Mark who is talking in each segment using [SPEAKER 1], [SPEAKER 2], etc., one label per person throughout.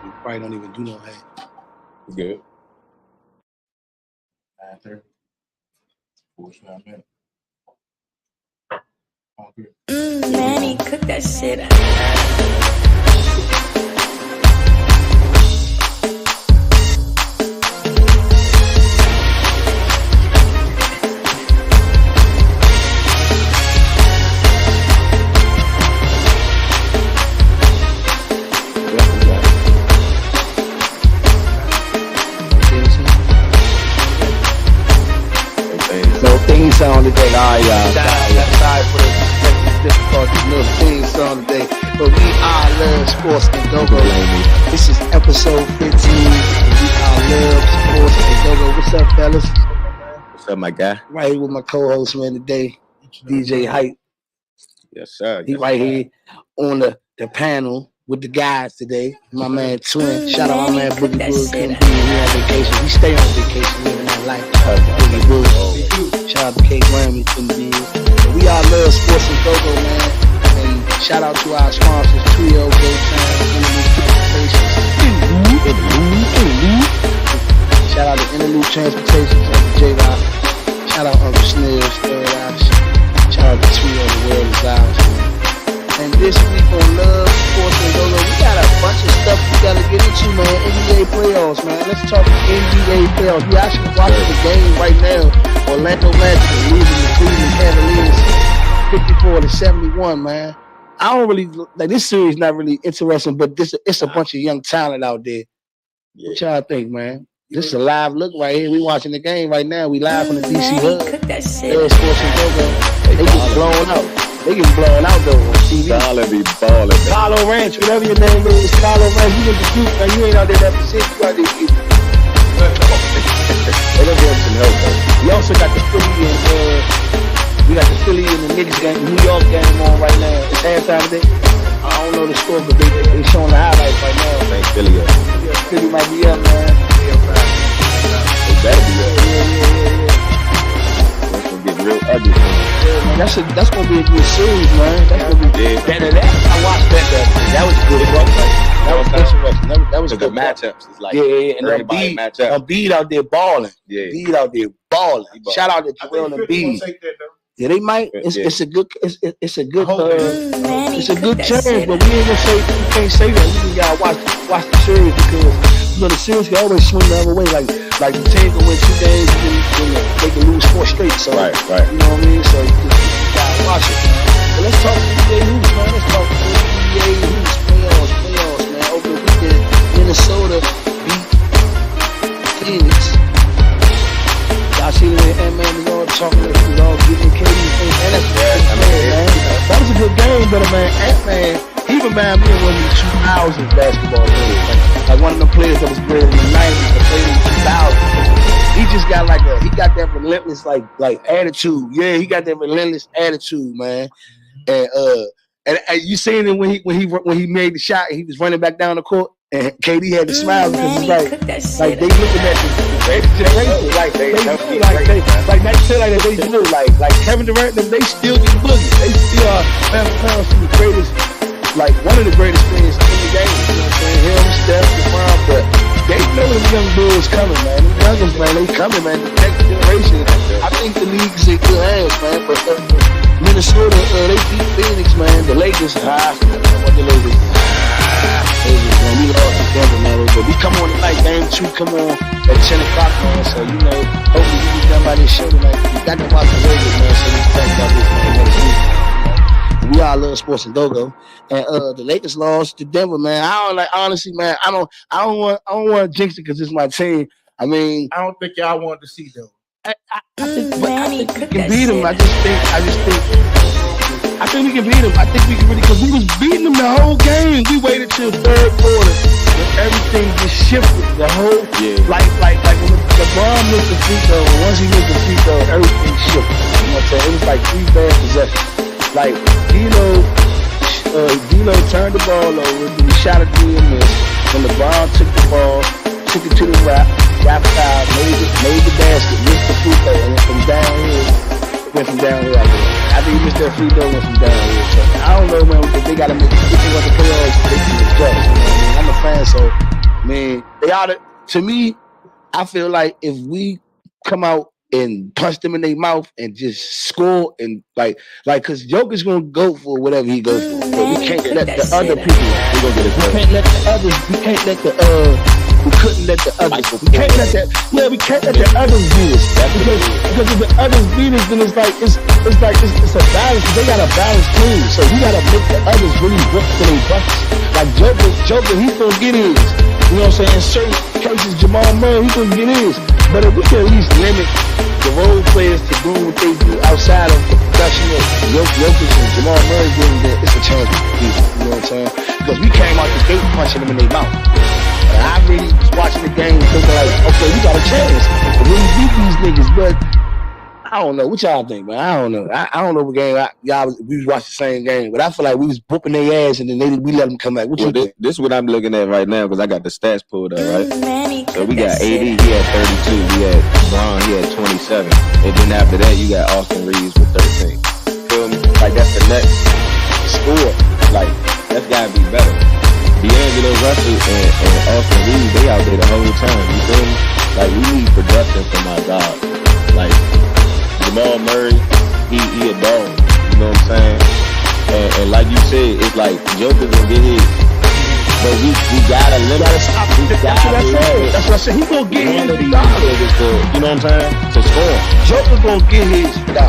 [SPEAKER 1] We probably don't even do no hay.
[SPEAKER 2] Good. 9:30. 45 minutes.
[SPEAKER 3] Manny, cook that shit up.
[SPEAKER 1] No theme song today. Sorry for the difficulties. No theme song today. But we are Love Sports and GoGo. This is episode 15. We are Love Sports and GoGo. What's up, fellas?
[SPEAKER 2] What's up, my guy?
[SPEAKER 1] Right here with my co-host, man, today, DJ Hype.
[SPEAKER 2] Yes, sir.
[SPEAKER 1] He right here on the panel with the guys today. My man Twin. Shout out my man Boogie Boo. Couldn't be here on vacation. We stay on vacation, living that life. Boogie Boo. Shout out to K Grammy. Couldn't be here. We are Love Sports and GoGo, man. And shout out to our sponsors, Trio, Go Time, Interlude Transportation. Shout out to Interlude Transportation, J-Rock. Shout out Uncle Snails, Third Eye. Shout out to Trio, the world is ours, man. And this week on Love Sports and GoGo, we got a bunch of stuff we gotta get into, man. NBA playoffs, man. Let's talk NBA playoffs. We actually watching the game right now. Orlando Magic are losing the Cleveland Cavaliers 54-71, man. I don't really like this series. Not really interesting, but it's a bunch of young talent out there.
[SPEAKER 2] Yeah.
[SPEAKER 1] What y'all think, man? This is a live look right here. We watching the game right now. We live from the DC Hub. Love Sports and GoGo. They get blown out. They get blown out though on TV.
[SPEAKER 2] Dollar be balling.
[SPEAKER 1] Carlo Ranch, whatever your name is, Carlo Ranch. You in the group, man. You ain't out there that percent. You out there getting. They don't get some help though. We also got the Philly and the Knicks game, New York game on right now. It's halftime today. I don't know the score, but they showing the highlights right now.
[SPEAKER 2] Thank Philly up.
[SPEAKER 1] Philly might be up, man.
[SPEAKER 2] They better be up.
[SPEAKER 1] Yeah.
[SPEAKER 2] It's gonna get real ugly.
[SPEAKER 1] Yeah, man, that's gonna be a good series, man. That's gonna be better than that. I watched that. That was good, bro. That was interesting. That was a good
[SPEAKER 2] matchups. It's like
[SPEAKER 1] and
[SPEAKER 2] everybody match up.
[SPEAKER 1] Embiid out there balling.
[SPEAKER 2] Yeah.
[SPEAKER 1] Embiid out there balling. Shout out to Joel Embiid. Yeah, they might. It's a good chance, but we ain't gonna say we can't say that. We just gotta watch the series because the series can always swing the other way. Like the team can win 2 games and then they can lose 4 straight. So
[SPEAKER 2] right.
[SPEAKER 1] You know what I mean? So you gotta watch it, man. But let's talk NBA hoops, man. Let's talk NBA hoops playoffs, man. Over the weekend, Minnesota beat Phoenix. Y'all see the Ant-Man was all talking, was all giving KD things. And that was a good game, but man, Ant-Man, he reminded me of one of the 2000s basketball players. Like one of the players that was bred in the 90s that played in the 2000s. He just got he got that relentless like attitude. Yeah, he got that relentless attitude, man. And you seen it when he made the shot, he was running back down the court. And KD had to smile because it's like they looking at the generation, like they do, like Kevin Durant, they still get boogie. They still are some of the greatest, like one of the greatest players in the game. You know what I'm saying? Him, Steph, LeBron, but they know them young bulls coming, man. Them youngins, man, they coming, man. The next generation. I think the league's in good hands, man. But Minnesota, they beat Phoenix, man. The Lakers, what the Lakers. We lost to Denver, man. But we come on tonight, game 2 come on at 10 o'clock, man. So, hopefully we get done by this show tonight. We got to watch the Lakers, man. So we can talk about this, man, next week. We all Love Sports and GoGo. And the Lakers lost to Denver, man. Honestly, man, I don't want to jinx it because it's my team. I mean,
[SPEAKER 4] I don't think y'all wanted to see them.
[SPEAKER 1] I think we can beat them. I think we can beat them. I think we can really, because we was beating them the whole game. We waited till third quarter when everything just shifted. The whole, like when LeBron missed the free throw, once he missed the free throw, everything shifted. You know what I'm saying? It was like 3 bad possessions. Like, D'Lo turned the ball over, then he shot a 3 and missed. When LeBron took the ball, took it to the wrapped out, made the basket, missed the free throw, and from downhill after he missed that free throw, went from downhill. So I don't know, man, if they got to make, if they want to play all, they can adjust. You know what I mean? I'm a fan, so to me, I feel like if we come out and punch them in their mouth and just score and like, cause Joker's gonna go for whatever he goes for. But we can't let the other people. We can't let the others. We can't let the We couldn't let the others. We can't let that. Yeah, we can't let the others beat us. Because if the others beat us, then it's a balance. They got a balanced team, so we gotta make the others really work for their buckets. Like Joker, he's gonna get his. You know what I'm saying? In certain cases, Jamal Murray, he's gonna get his. But if we can at least limit the role players to doing what they do outside of the production of Jokic and Jamal Murray doing that, it's a chance to beat them. You know what I'm saying? Because we came out the gate punching them in their mouth. And I really was watching the game thinking like, okay, we got a chance to really beat these niggas, but I don't know. What y'all think, man? I don't know. I don't know what game we was watching the same game, but I feel like we was whooping their ass and then we let them come back. What you think?
[SPEAKER 2] This is what I'm looking at right now because I got the stats pulled up, right? So we got AD, he had 32. We had Bron, he had 27. And then after that, you got Austin Reeves with 13. Feel me? Like, that's the next score. Like, that's got to be better. D'Angelo Russell and Austin Reeves, they out there the whole time. You feel me? Like, we need production from our guard. Like, Jamal Murray, he a dog. You know what I'm saying? And like you said, it's like Joker's gonna get his. But we gotta limit.
[SPEAKER 1] Stop. That's what I said. He gonna get his. You know what I'm saying?
[SPEAKER 2] To score.
[SPEAKER 1] Joker gonna get his.
[SPEAKER 2] I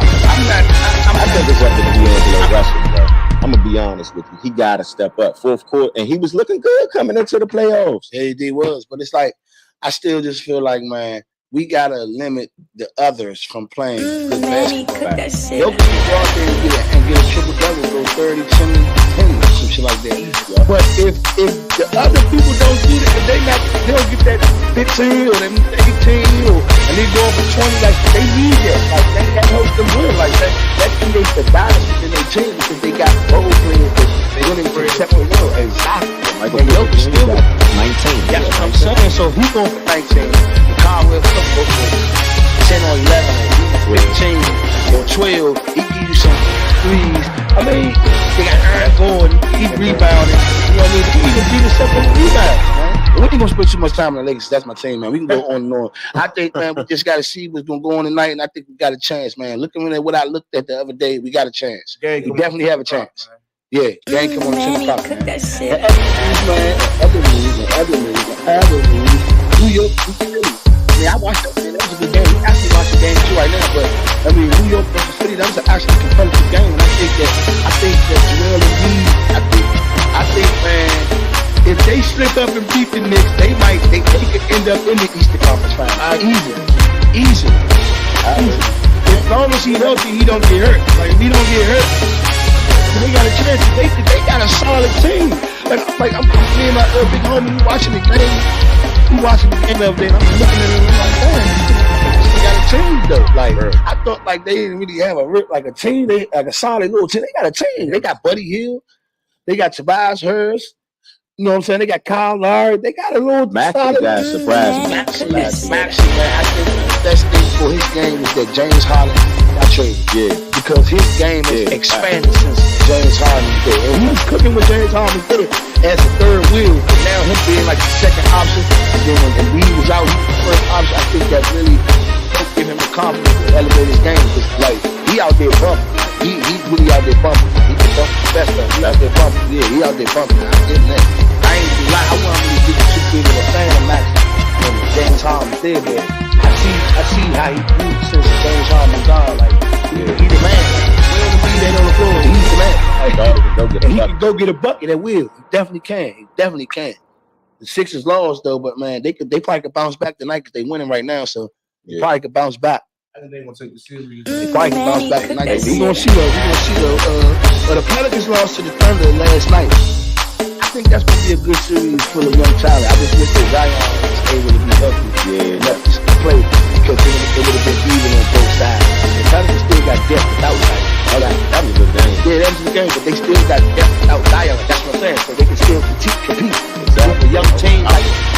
[SPEAKER 2] think it's up to D'Angelo Russell, bro. I'm gonna be honest with you. He gotta step up. Fourth quarter, and he was looking good coming into the playoffs.
[SPEAKER 1] Yeah, he was. But it's like I still just feel like, man, we gotta limit the others from playing good basketball. Jokic can go out there and get a triple double, go 30, 20, 10, some shit like that. Yeah. But if the other people don't do that, if they don't get that 15 or that 18 and they go over 20, like they need that. Like that helps them win. Like that creates the balance within their team because they got role players that winning for separate world. Exactly. And Jokic still got 19. That's what I'm saying. So if he going for 19, Conway go for 10 or 11 or 15 or 12, he give you some threes. I mean, they got Aaron Gordon, he rebounded. You know what I mean? He even beat himself on the rebound, man. We ain't gonna spend too much time on the Lakers. That's my team, man. We can go on and on. I think, man, we just gotta see what's gonna go on tonight, and I think we got a chance, man. Looking at what I looked at the other day, we got a chance. We definitely have a chance. Yeah, game come on 10 o'clock, man. And other news. New York, I mean, I watched that, man. That was a good game. We actually watched the game too right now, but I mean, New York versus Philly, that was an actually competitive game. And I think that Joel Embiid, I think, man, if they slip up and beat the Knicks, they could end up in the Eastern Conference Finals. Easily. As long as he's healthy, he don't get hurt. Like if he don't get hurt, they got a chance. They got a solid team. Like I'm me and my big homie watching the game. We watching the game of it. I'm looking at it and I'm like, damn, they got a team though. Like I thought, like they didn't really have a team. They like a solid little team. They got a team. They got Buddy Hield. They got Tobias Harris. You know what I'm saying? They got Kyle Lowry. They got a little solid. Maxey, man. I think the best thing for his game is that James Harden got traded. Yeah. Because his game has expanded since James Harden was there. And he was cooking with James Harden there as a third wheel. But now him being like the second option, and then when Embiid was out, he was the first option. I think that really helped give him the confidence to elevate his game. Because like he out there bumping. He really out there bumping. He can bump the best of him. He out there bumping. Yeah, he out there bumping. I ain't gonna lie. I wasn't really getting too big of a fan of Max when James Harden was there. But I see how he grew since James Harden was gone. Like he the man. Ain't on the floor. He's the man. He can go get a bucket at will. He definitely can. The Sixers lost though, but man, they probably could bounce back tonight because they winning right now. So they probably could bounce back.
[SPEAKER 4] I think they're gonna take the series.
[SPEAKER 1] They probably can bounce back tonight. We gonna see though. But the Pelicans lost to the Thunder last night. I think that's gonna be a good series full of young talent. I just wish that Zion was able to be healthy. Yeah, enough to play because it would have been even on both sides. The Pelicans still got depth without Zion.
[SPEAKER 2] That was a good game.
[SPEAKER 1] Yeah, that was a good game, but they still got depth without Zion. That's what I'm saying. So they can still compete. Exactly. A young team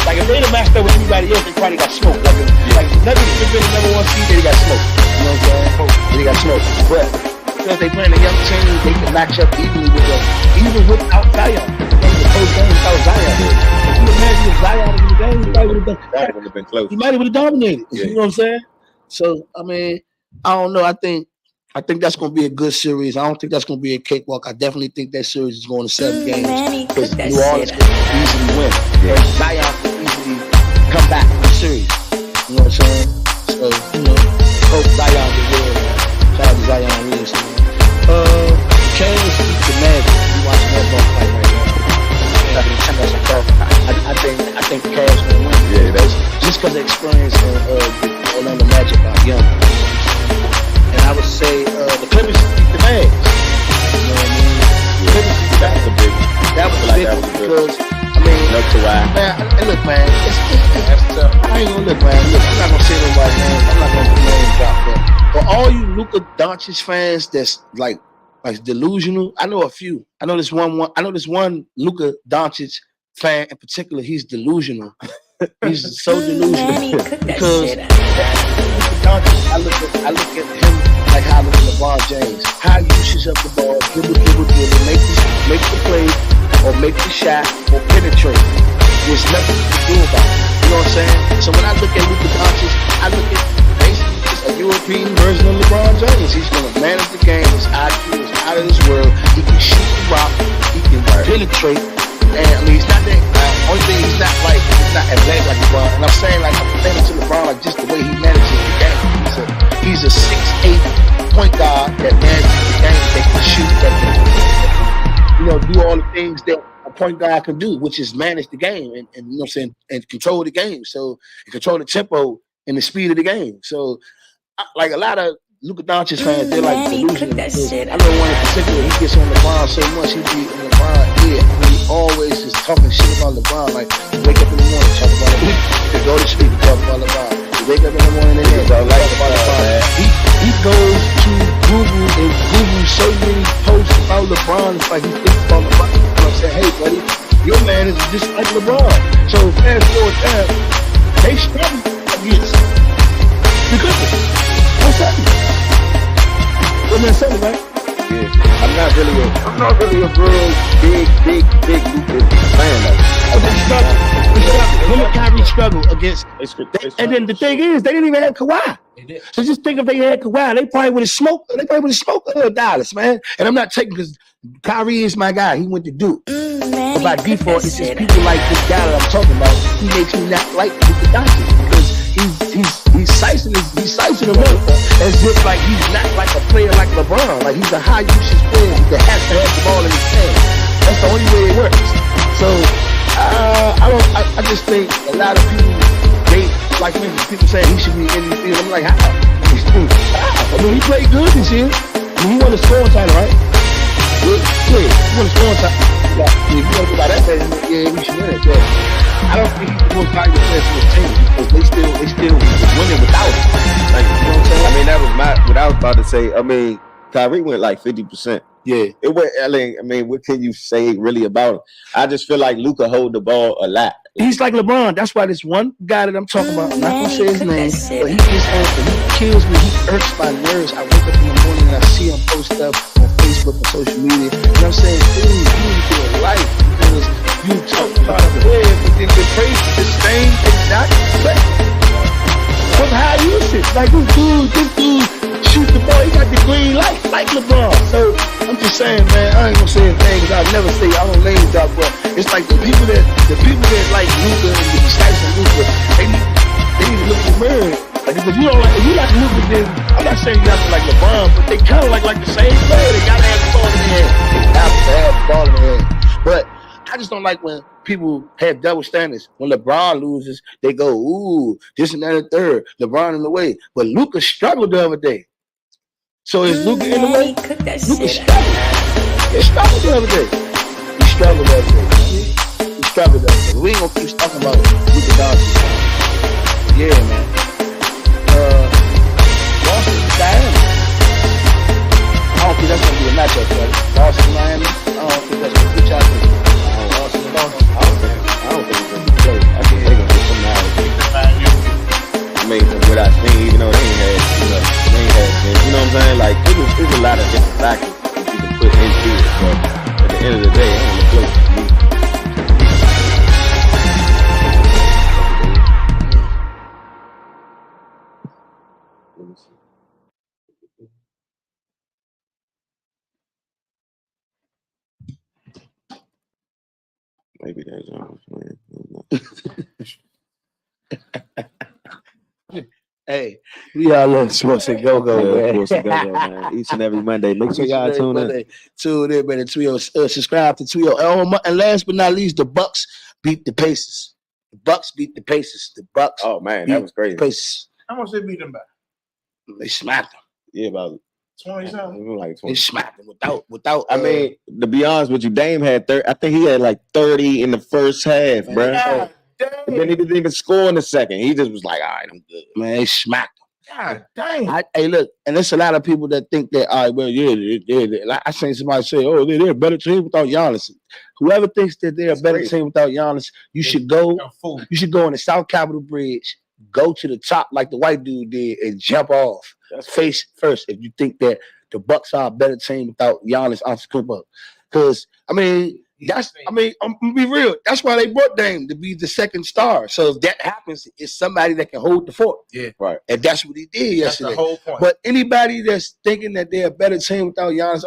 [SPEAKER 1] like if they'd have matched up with anybody else, they probably got smoked. Like if Nuggets would have been the number 1 seed, they got smoked. You know what I'm saying? They got smoked. But because they playing a young team, they can match up evenly with them, even without Zion. The whole game without Zion. Can you imagine if Zion was in the game? He probably would have
[SPEAKER 2] That would have been close.
[SPEAKER 1] He might have dominated.
[SPEAKER 2] Yeah.
[SPEAKER 1] You know what I'm saying? So I mean, I don't know. I think that's going to be a good series. I don't think that's going to be a cakewalk. I definitely think that series is going to 7 games because New Orleans can easily win. Yeah. Zion can easily come back in the series. You know what I'm saying? So hope Zion will win. Shout out to Zion Williamson. Kings beat the Magic. You watching that ball fight right now? I think the Cavs gonna win.
[SPEAKER 2] Yeah, that's
[SPEAKER 1] just because of experience and Orlando Magic are young. And I would say the Clippers beat the Mavs. You know what I mean?
[SPEAKER 2] Yeah, that was a big one.
[SPEAKER 1] That was a big one because I mean,
[SPEAKER 2] no Kawhi.
[SPEAKER 1] Man, and look, man, that's tough. I ain't gonna look, man. Look, I'm not gonna say nobody's name. I'm not gonna name drop that. For all you Luka Doncic fans, that's like delusional. I know a few. I know this one Luka Doncic fan in particular. He's delusional. He's so delusional because Luka Doncic. I look at him like how I look at LeBron James. How he uses up the ball, dribble, make the play, or make the shot, or penetrate. There's nothing to do about it. You know what I'm saying? So when I look at Luka Doncic, I look at basically just a European version of LeBron James. He's going to manage the game. His IQ is out of this world. He can shoot the rock. He can penetrate. And I mean, he's not that. Only thing he's not athletic like LeBron. And I'm saying like I'm comparing to LeBron like just the way he manages the game. He's a 6'8" point guard that manages the game. That can shoot. That can, do all the things that a point guard can do, which is manage the game and you know what I'm saying, and control the game. So and control the tempo and the speed of the game. So like a lot of Luka Doncic fans, they're like delusional. I know one in particular, he gets on LeBron so much, he be in LeBron's ear. I mean, he always just talking shit about LeBron. Like, you wake up in the morning, talk about LeBron. You go to sleep, talk about LeBron. You wake up in the morning and talk about LeBron. He goes to Google and Google so many posts about LeBron. It's like he thinks about LeBron. You know what I'm saying? Hey, buddy, your man is just like LeBron. So fast forward time, they struggle against the Clippers. What's happening? What Minnesota, man?
[SPEAKER 2] Yeah, I'm not really a real big Luka fan though.
[SPEAKER 1] Him and Kyrie struggle against. And then the thing is, they didn't even have Kawhi. So just think if they had Kawhi, they probably would have smoked. Dallas, man. And I'm not taking because Kyrie is my guy. He went to Duke. But by default, it's just people like this guy that I'm talking about. He makes me not like Luka Doncic because he's slicing him up as if like he's not like a player like LeBron. Like he's a high usage player that has to have the ball in his hand. That's the only way it works. So I just think a lot of people, they like me. People say he should be in the field. I'm like, how? I mean, he played good this year. I mean, he won the scoring title, right? Yeah, he won the scoring title. Yeah, if you want to go by that way, yeah, we should win it. Yeah. I don't think he's the most valuable player for his team because they still winning without him. Like, you know what I'm saying?
[SPEAKER 2] I mean, that was what I was about to say. I mean, Kyrie went like 50%.
[SPEAKER 1] Yeah.
[SPEAKER 2] It went. I mean, what can you say really about him? I just feel like Luka hold the ball a lot.
[SPEAKER 1] He's like LeBron. That's why this one guy that I'm talking about, I'm not gonna say his name, but he gets on and he kills me. He irks my nerves. I wake up in the morning and I see him post stuff on Facebook and social media. And I'm saying, dude, you need to get a life because you talk about a player, but then they praise the same exact play from high usage. Like this dude shoot the ball. He got the green light like LeBron. So I'm just saying, man, I ain't gonna say anything because I'll never say I don't name drop, but it's like the people that like Luka and the Stice and Luka, they need to look in the mirror. Like if you like Luka, then I'm not saying you have to like LeBron, but they kind of like the same player. They gotta have the ball in their hand. They have to have the ball in their hand. But I just don't like when people have double standards. When LeBron loses, they go, ooh, this and that and third. LeBron in the way. But Luka struggled the other day. So is Luka in the way? Luka struggled. He struggled the other day. He struggled the other day. We ain't gonna keep talking about Luka Doncic. Yeah, man. Boston, Miami. I don't think that's gonna be a matchup, right? Boston, Miami. I don't think that's gonna be a matchup. I don't think it's gonna be close. I think they're gonna get something out of it.
[SPEAKER 2] I mean, from what I've seen, even though they ain't had too much, you know what I'm saying? Like, there's a lot of different factors that you can put into it, but at the end of the day, it ain't close to me. Maybe that's all, man.
[SPEAKER 1] Hey, we all love Sports and GoGo, man.
[SPEAKER 2] Sports and GoGo, man. Each and every Monday. Make sure y'all tune in.
[SPEAKER 1] Tune in, man. Subscribe to Twio. And last but not least, the Bucks beat the Pacers. The Bucks beat the Pacers. The Bucks.
[SPEAKER 2] Oh man, that was crazy.
[SPEAKER 1] The Pacers.
[SPEAKER 4] How much they beat them by?
[SPEAKER 1] They smacked them.
[SPEAKER 2] Yeah, about
[SPEAKER 4] 20 something.
[SPEAKER 2] Like 20.
[SPEAKER 1] They smacked them without.
[SPEAKER 2] I mean, to be honest with you, Dame had 30. I think he had like 30 in the first half, bro.
[SPEAKER 4] God,
[SPEAKER 2] then he didn't even score in the second. He just was like, all right, I'm good.
[SPEAKER 1] Man, they smacked them.
[SPEAKER 4] God dang.
[SPEAKER 1] Hey, look, and there's a lot of people that think that, all right, well, yeah. Like I seen somebody say, oh, they're a better team without Giannis. Whoever thinks that they're a better team without Giannis, you should go on the South Capitol Bridge, go to the top like the white dude did, and jump off. Face first if you think that the Bucks are a better team without Giannis Antetokounmpo. Because, I'm gonna be real. That's why they brought Dame, to be the second star. So if that happens, it's somebody that can hold the fort.
[SPEAKER 4] Yeah.
[SPEAKER 2] Right.
[SPEAKER 1] And that's what he did yesterday.
[SPEAKER 4] That's the whole point.
[SPEAKER 1] But anybody that's thinking that they're a better team without Giannis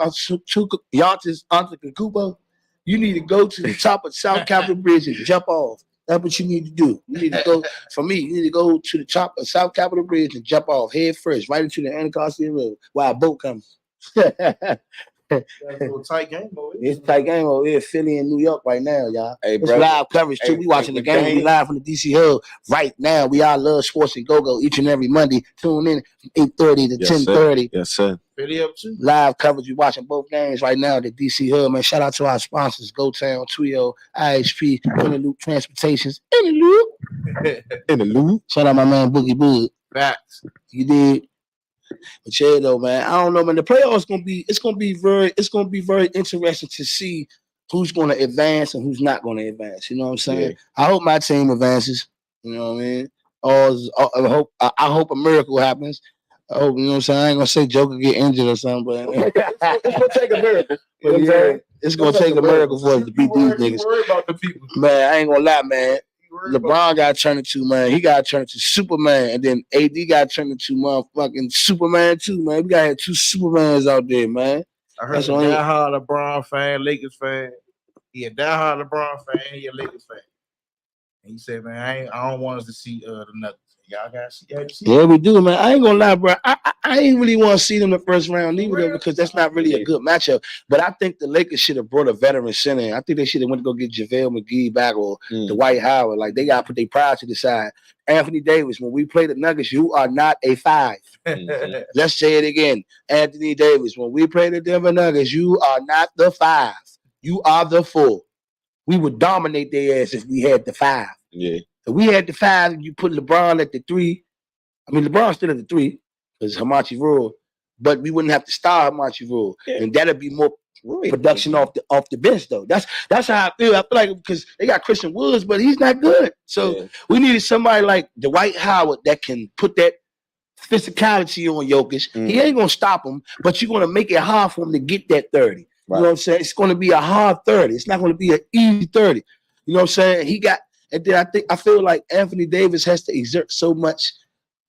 [SPEAKER 1] Antetokounmpo, you need to go to the top of South Capitol Bridge and jump off. That's what you need to do. You need to go, for me, you need to go to the top of South Capitol Bridge and jump off head first, right into the Anacostia River while a boat comes.
[SPEAKER 4] That's a little tight game over here.
[SPEAKER 1] It's a tight game over here, Philly and New York right now, y'all.
[SPEAKER 2] Hey,
[SPEAKER 1] it's
[SPEAKER 2] bro.
[SPEAKER 1] Live coverage too. We watching the game. We live from the DC Hub right now. We all love Sports and GoGo each and every Monday. Tune in 8:30 to 10:30.
[SPEAKER 2] Yes, sir.
[SPEAKER 4] Philly up too.
[SPEAKER 1] Live coverage. We watching both games right now at the DC Hub, man. Shout out to our sponsors, GoTown, Twio, IHP, Interloop Transportations.
[SPEAKER 2] Interloop.
[SPEAKER 1] Shout out my man Boogie Bud.
[SPEAKER 4] Facts.
[SPEAKER 1] You did. But yeah, though, man, I don't know, man. The playoffs gonna be very interesting to see who's gonna advance and who's not gonna advance. You know what I'm saying? Yeah. I hope my team advances. You know what I mean? I hope a miracle happens. I hope, you know what I'm saying? I ain't gonna say Joker get injured or something, but
[SPEAKER 2] it's gonna take a miracle.
[SPEAKER 1] But yeah, it's gonna take a miracle for us to beat these niggas.
[SPEAKER 4] Worry about the people.
[SPEAKER 1] Man, I ain't gonna lie, man. LeBron got turned into, man. He got turned into Superman, and then AD got turned into motherfucking Superman too, man. We got two Supermans out there, man.
[SPEAKER 4] I heard a diehard LeBron fan, Lakers fan. He a diehard LeBron fan, he a Lakers fan. And he said, man, I don't want us to see the Nuggets. Y'all gotta see.
[SPEAKER 1] Yeah, we do, man. I ain't gonna lie, bro. I ain't really want to see them the first round either, though, because that's not really a good matchup. But I think the Lakers should have brought a veteran center in. I think they should have went to go get JaVale McGee back or Dwight Howard. Like, they gotta put their pride to the side. Anthony Davis, when we play the Nuggets, you are not a 5. Let's say it again. Anthony Davis, when we play the Denver Nuggets, you are not the 5. You are the 4. We would dominate their ass if we had the 5.
[SPEAKER 2] Yeah.
[SPEAKER 1] If we had the 5, and you put LeBron at the 3. I mean, LeBron's still at the 3 because Hamachi Rule, but we wouldn't have to start Hamachi Rule, and that'd be more production off the bench, though. That's how I feel. I feel like because they got Christian Woods, but he's not good. So we needed somebody like Dwight Howard that can put that physicality on Jokic. He ain't gonna stop him, but you're gonna make it hard for him to get that 30. Right. You know what I'm saying? It's gonna be a hard 30. It's not gonna be an easy 30. You know what I'm saying? And then I feel like Anthony Davis has to exert so much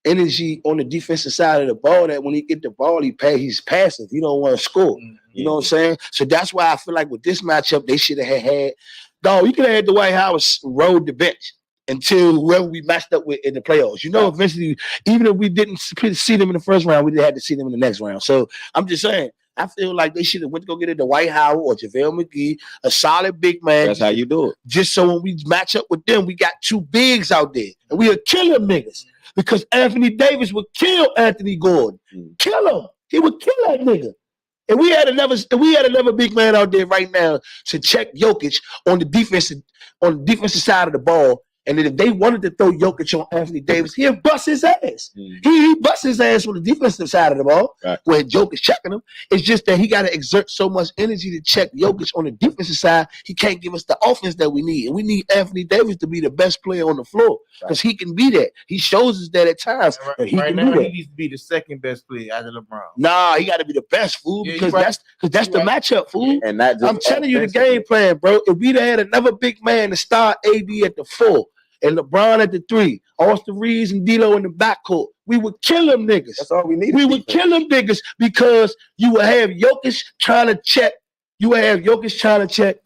[SPEAKER 1] energy on the defensive side of the ball that when he get the ball, he's passive. He don't want to score. You know what I'm saying? So that's why I feel like with this matchup, they should have had. Dog, you could have had Dwight Howard rode the bench until whoever we matched up with in the playoffs. You know, eventually, even if we didn't see them in the first round, we had to see them in the next round. So I'm just saying, I feel like they should have went to go get a Dwight Howard or JaVale McGee, a solid big man.
[SPEAKER 2] That's how you do it.
[SPEAKER 1] Just so when we match up with them, we got 2 bigs out there. And we'll kill them niggas. Because Anthony Davis would kill Anthony Gordon. Kill him. He would kill that nigga. And we had another big man out there right now to check Jokic on the defensive side of the ball. And then if they wanted to throw Jokic on Anthony Davis, he'll bust his ass. He busts his ass on the defensive side of the ball when Jokic checking him. It's just that he got to exert so much energy to check Jokic on the defensive side. He can't give us the offense that we need. And we need Anthony Davis to be the best player on the floor because he can be that. He shows us that at times.
[SPEAKER 4] Right now, he needs to be the second best player after LeBron.
[SPEAKER 1] Nah, he got to be the best, fool, because that's the matchup, fool.
[SPEAKER 2] And not just
[SPEAKER 1] I'm telling you the game plan, bro. If we'd had another big man to start AD at the 4, and LeBron at the 3, Austin Reeves and D'Lo in the backcourt, we would kill them niggas.
[SPEAKER 2] That's all we need.
[SPEAKER 1] We would kill them niggas because you would have Jokic trying to check. You would have Jokic trying to check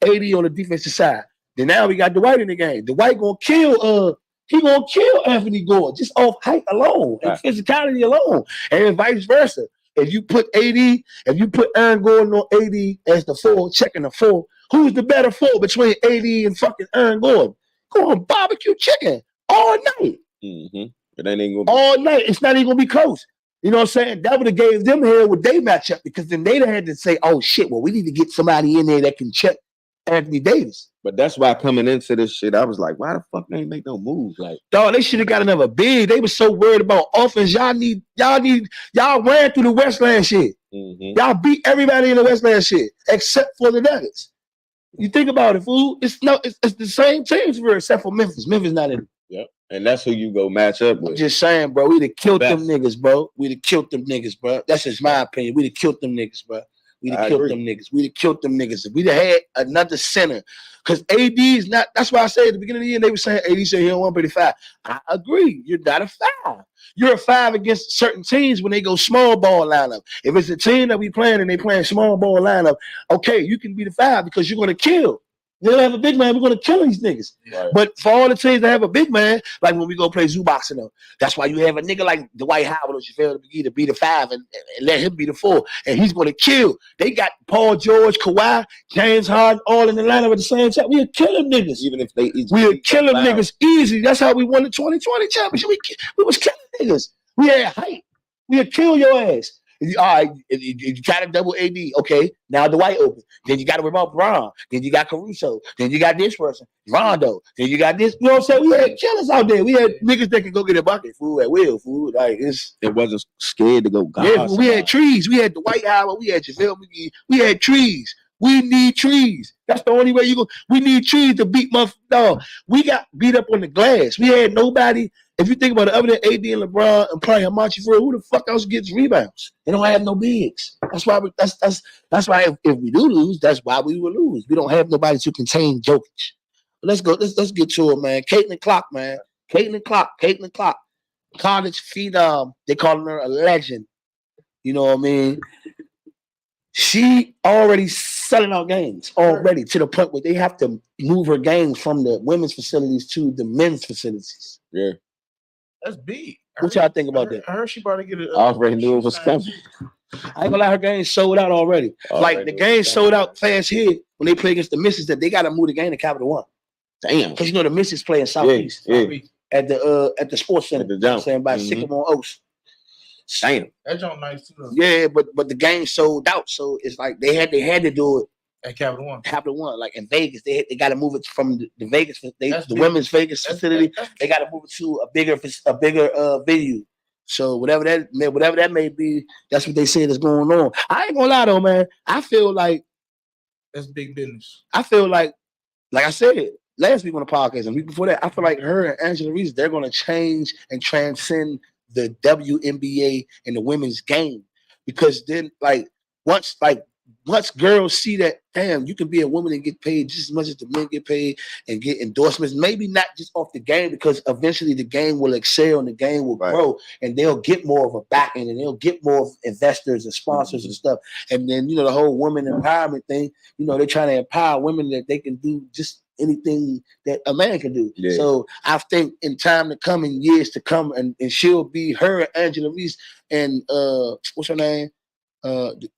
[SPEAKER 1] AD on the defensive side. Then now we got Dwight in the game. Dwight gonna kill he gonna kill Anthony Gordon just off height alone and physicality alone, and vice versa. If you put Aaron Gordon on AD as the 4, checking the 4, who's the better 4 between AD and fucking Aaron Gordon? Go on barbecue chicken all night.
[SPEAKER 2] Mm-hmm. It ain't even gonna be
[SPEAKER 1] all night. It's not even gonna be close. You know what I'm saying? That would have gave them hell with they matchup, because then they'd have had to say, oh shit, well, we need to get somebody in there that can check Anthony Davis.
[SPEAKER 2] But that's why coming into this shit, I was like, why the fuck they ain't make no moves? Like,
[SPEAKER 1] dog, they should have got another big. They were so worried about offense. Y'all ran through the Westland shit.
[SPEAKER 2] Mm-hmm.
[SPEAKER 1] Y'all beat everybody in the Westland shit, except for the Nuggets. You think about it, fool. It's the same teams for except for Memphis. Memphis not in it.
[SPEAKER 2] Yep. And that's who you go match up with.
[SPEAKER 1] I'm just saying, bro. We'd have killed them niggas, bro. We'd have killed them niggas, bro. That's just my opinion. We'd have killed them niggas, bro. We'd have killed them niggas. We'd have killed them niggas. We'd have had another center. Because AD is not, that's why I said at the beginning of the year, they were saying AD said he don't want to be the 5. I agree. You're not a 5. You're a 5 against certain teams when they go small ball lineup. If it's a team that we playing and they playing small ball lineup, okay, you can be the 5 because you're going to kill. They don't have a big man, we're going to kill these niggas. Right. But for all the teams that have a big man, like when we go play zoo boxing, that's why you have a nigga like Dwight Howard or JaVale McGee to be the 5 and let him be the 4, and he's going to kill. They got Paul George, Kawhi, James Harden all in the lineup at the same time. We'll kill them niggas.
[SPEAKER 2] Even if they
[SPEAKER 1] we'll kill them niggas easy. That's how we won the 2020 championship. We was killing niggas. We had height. We'll kill your ass. All right, you got to double AD. Okay, now Dwight open. Then you got to worry about Braun. Then you got Caruso. Then you got this person, Rondo. Then you got this. You know what I'm saying? We had killers out there. We had niggas that can go get a bucket, fool, at will, fool. Like
[SPEAKER 2] it wasn't scared to go.
[SPEAKER 1] Yeah, we had trees. We had Dwight Howard. We had JaVale McGee. We had trees. We need trees. That's the only way you go. We need trees to beat my dog. We got beat up on the glass. We had nobody. If you think about it, other than AD and LeBron and probably Hamachi Ford, who the fuck else gets rebounds? They don't have no bigs. That's why. That's why if we do lose, that's why we will lose. We don't have nobody to contain Jokic. But let's go. Let's get to it, man. Caitlin Clark, man. Caitlin Clark. College phenom. They calling her a legend. You know what I mean? She already selling out games already to the point where they have to move her games from the women's facilities to the men's facilities.
[SPEAKER 2] Yeah.
[SPEAKER 4] That's big.
[SPEAKER 1] What y'all think about that?
[SPEAKER 4] I heard she about to get it.
[SPEAKER 2] I already knew it was coming.
[SPEAKER 1] I ain't gonna lie, her game sold out already. Like the game sold out fast here when they play against the Misses, that they gotta move the game to Capital One.
[SPEAKER 2] Damn.
[SPEAKER 1] Because you know the Misses play in Southeast.
[SPEAKER 2] Yeah.
[SPEAKER 1] At the sports center.
[SPEAKER 2] At the jump.
[SPEAKER 1] Saying by Sycamore Oaks.
[SPEAKER 2] Damn.
[SPEAKER 4] That joint nice too though.
[SPEAKER 1] Yeah, but the game sold out. So it's like they had to do it.
[SPEAKER 4] At Capital One,
[SPEAKER 1] like in Vegas, they got to move it from the Vegas, the women's Vegas facility. They got to move it to a bigger venue. So whatever that may be, that's what they said is going on. I ain't gonna lie though, man. I feel like
[SPEAKER 4] that's big business.
[SPEAKER 1] I feel like I said last week on the podcast and week before that, I feel like her and Angela Reese, they're gonna change and transcend the WNBA and the women's game, because then once girls see that, damn, you can be a woman and get paid just as much as the men get paid and get endorsements, maybe not just off the game, because eventually the game will excel and the game will grow and they'll get more of a backing and they'll get more investors and sponsors and stuff. And then, the whole women empowerment thing, they're trying to empower women that they can do just anything that a man can do. Yeah. So I think in time to come, in years to come, and she'll be her, Angela Reese, and what's her name?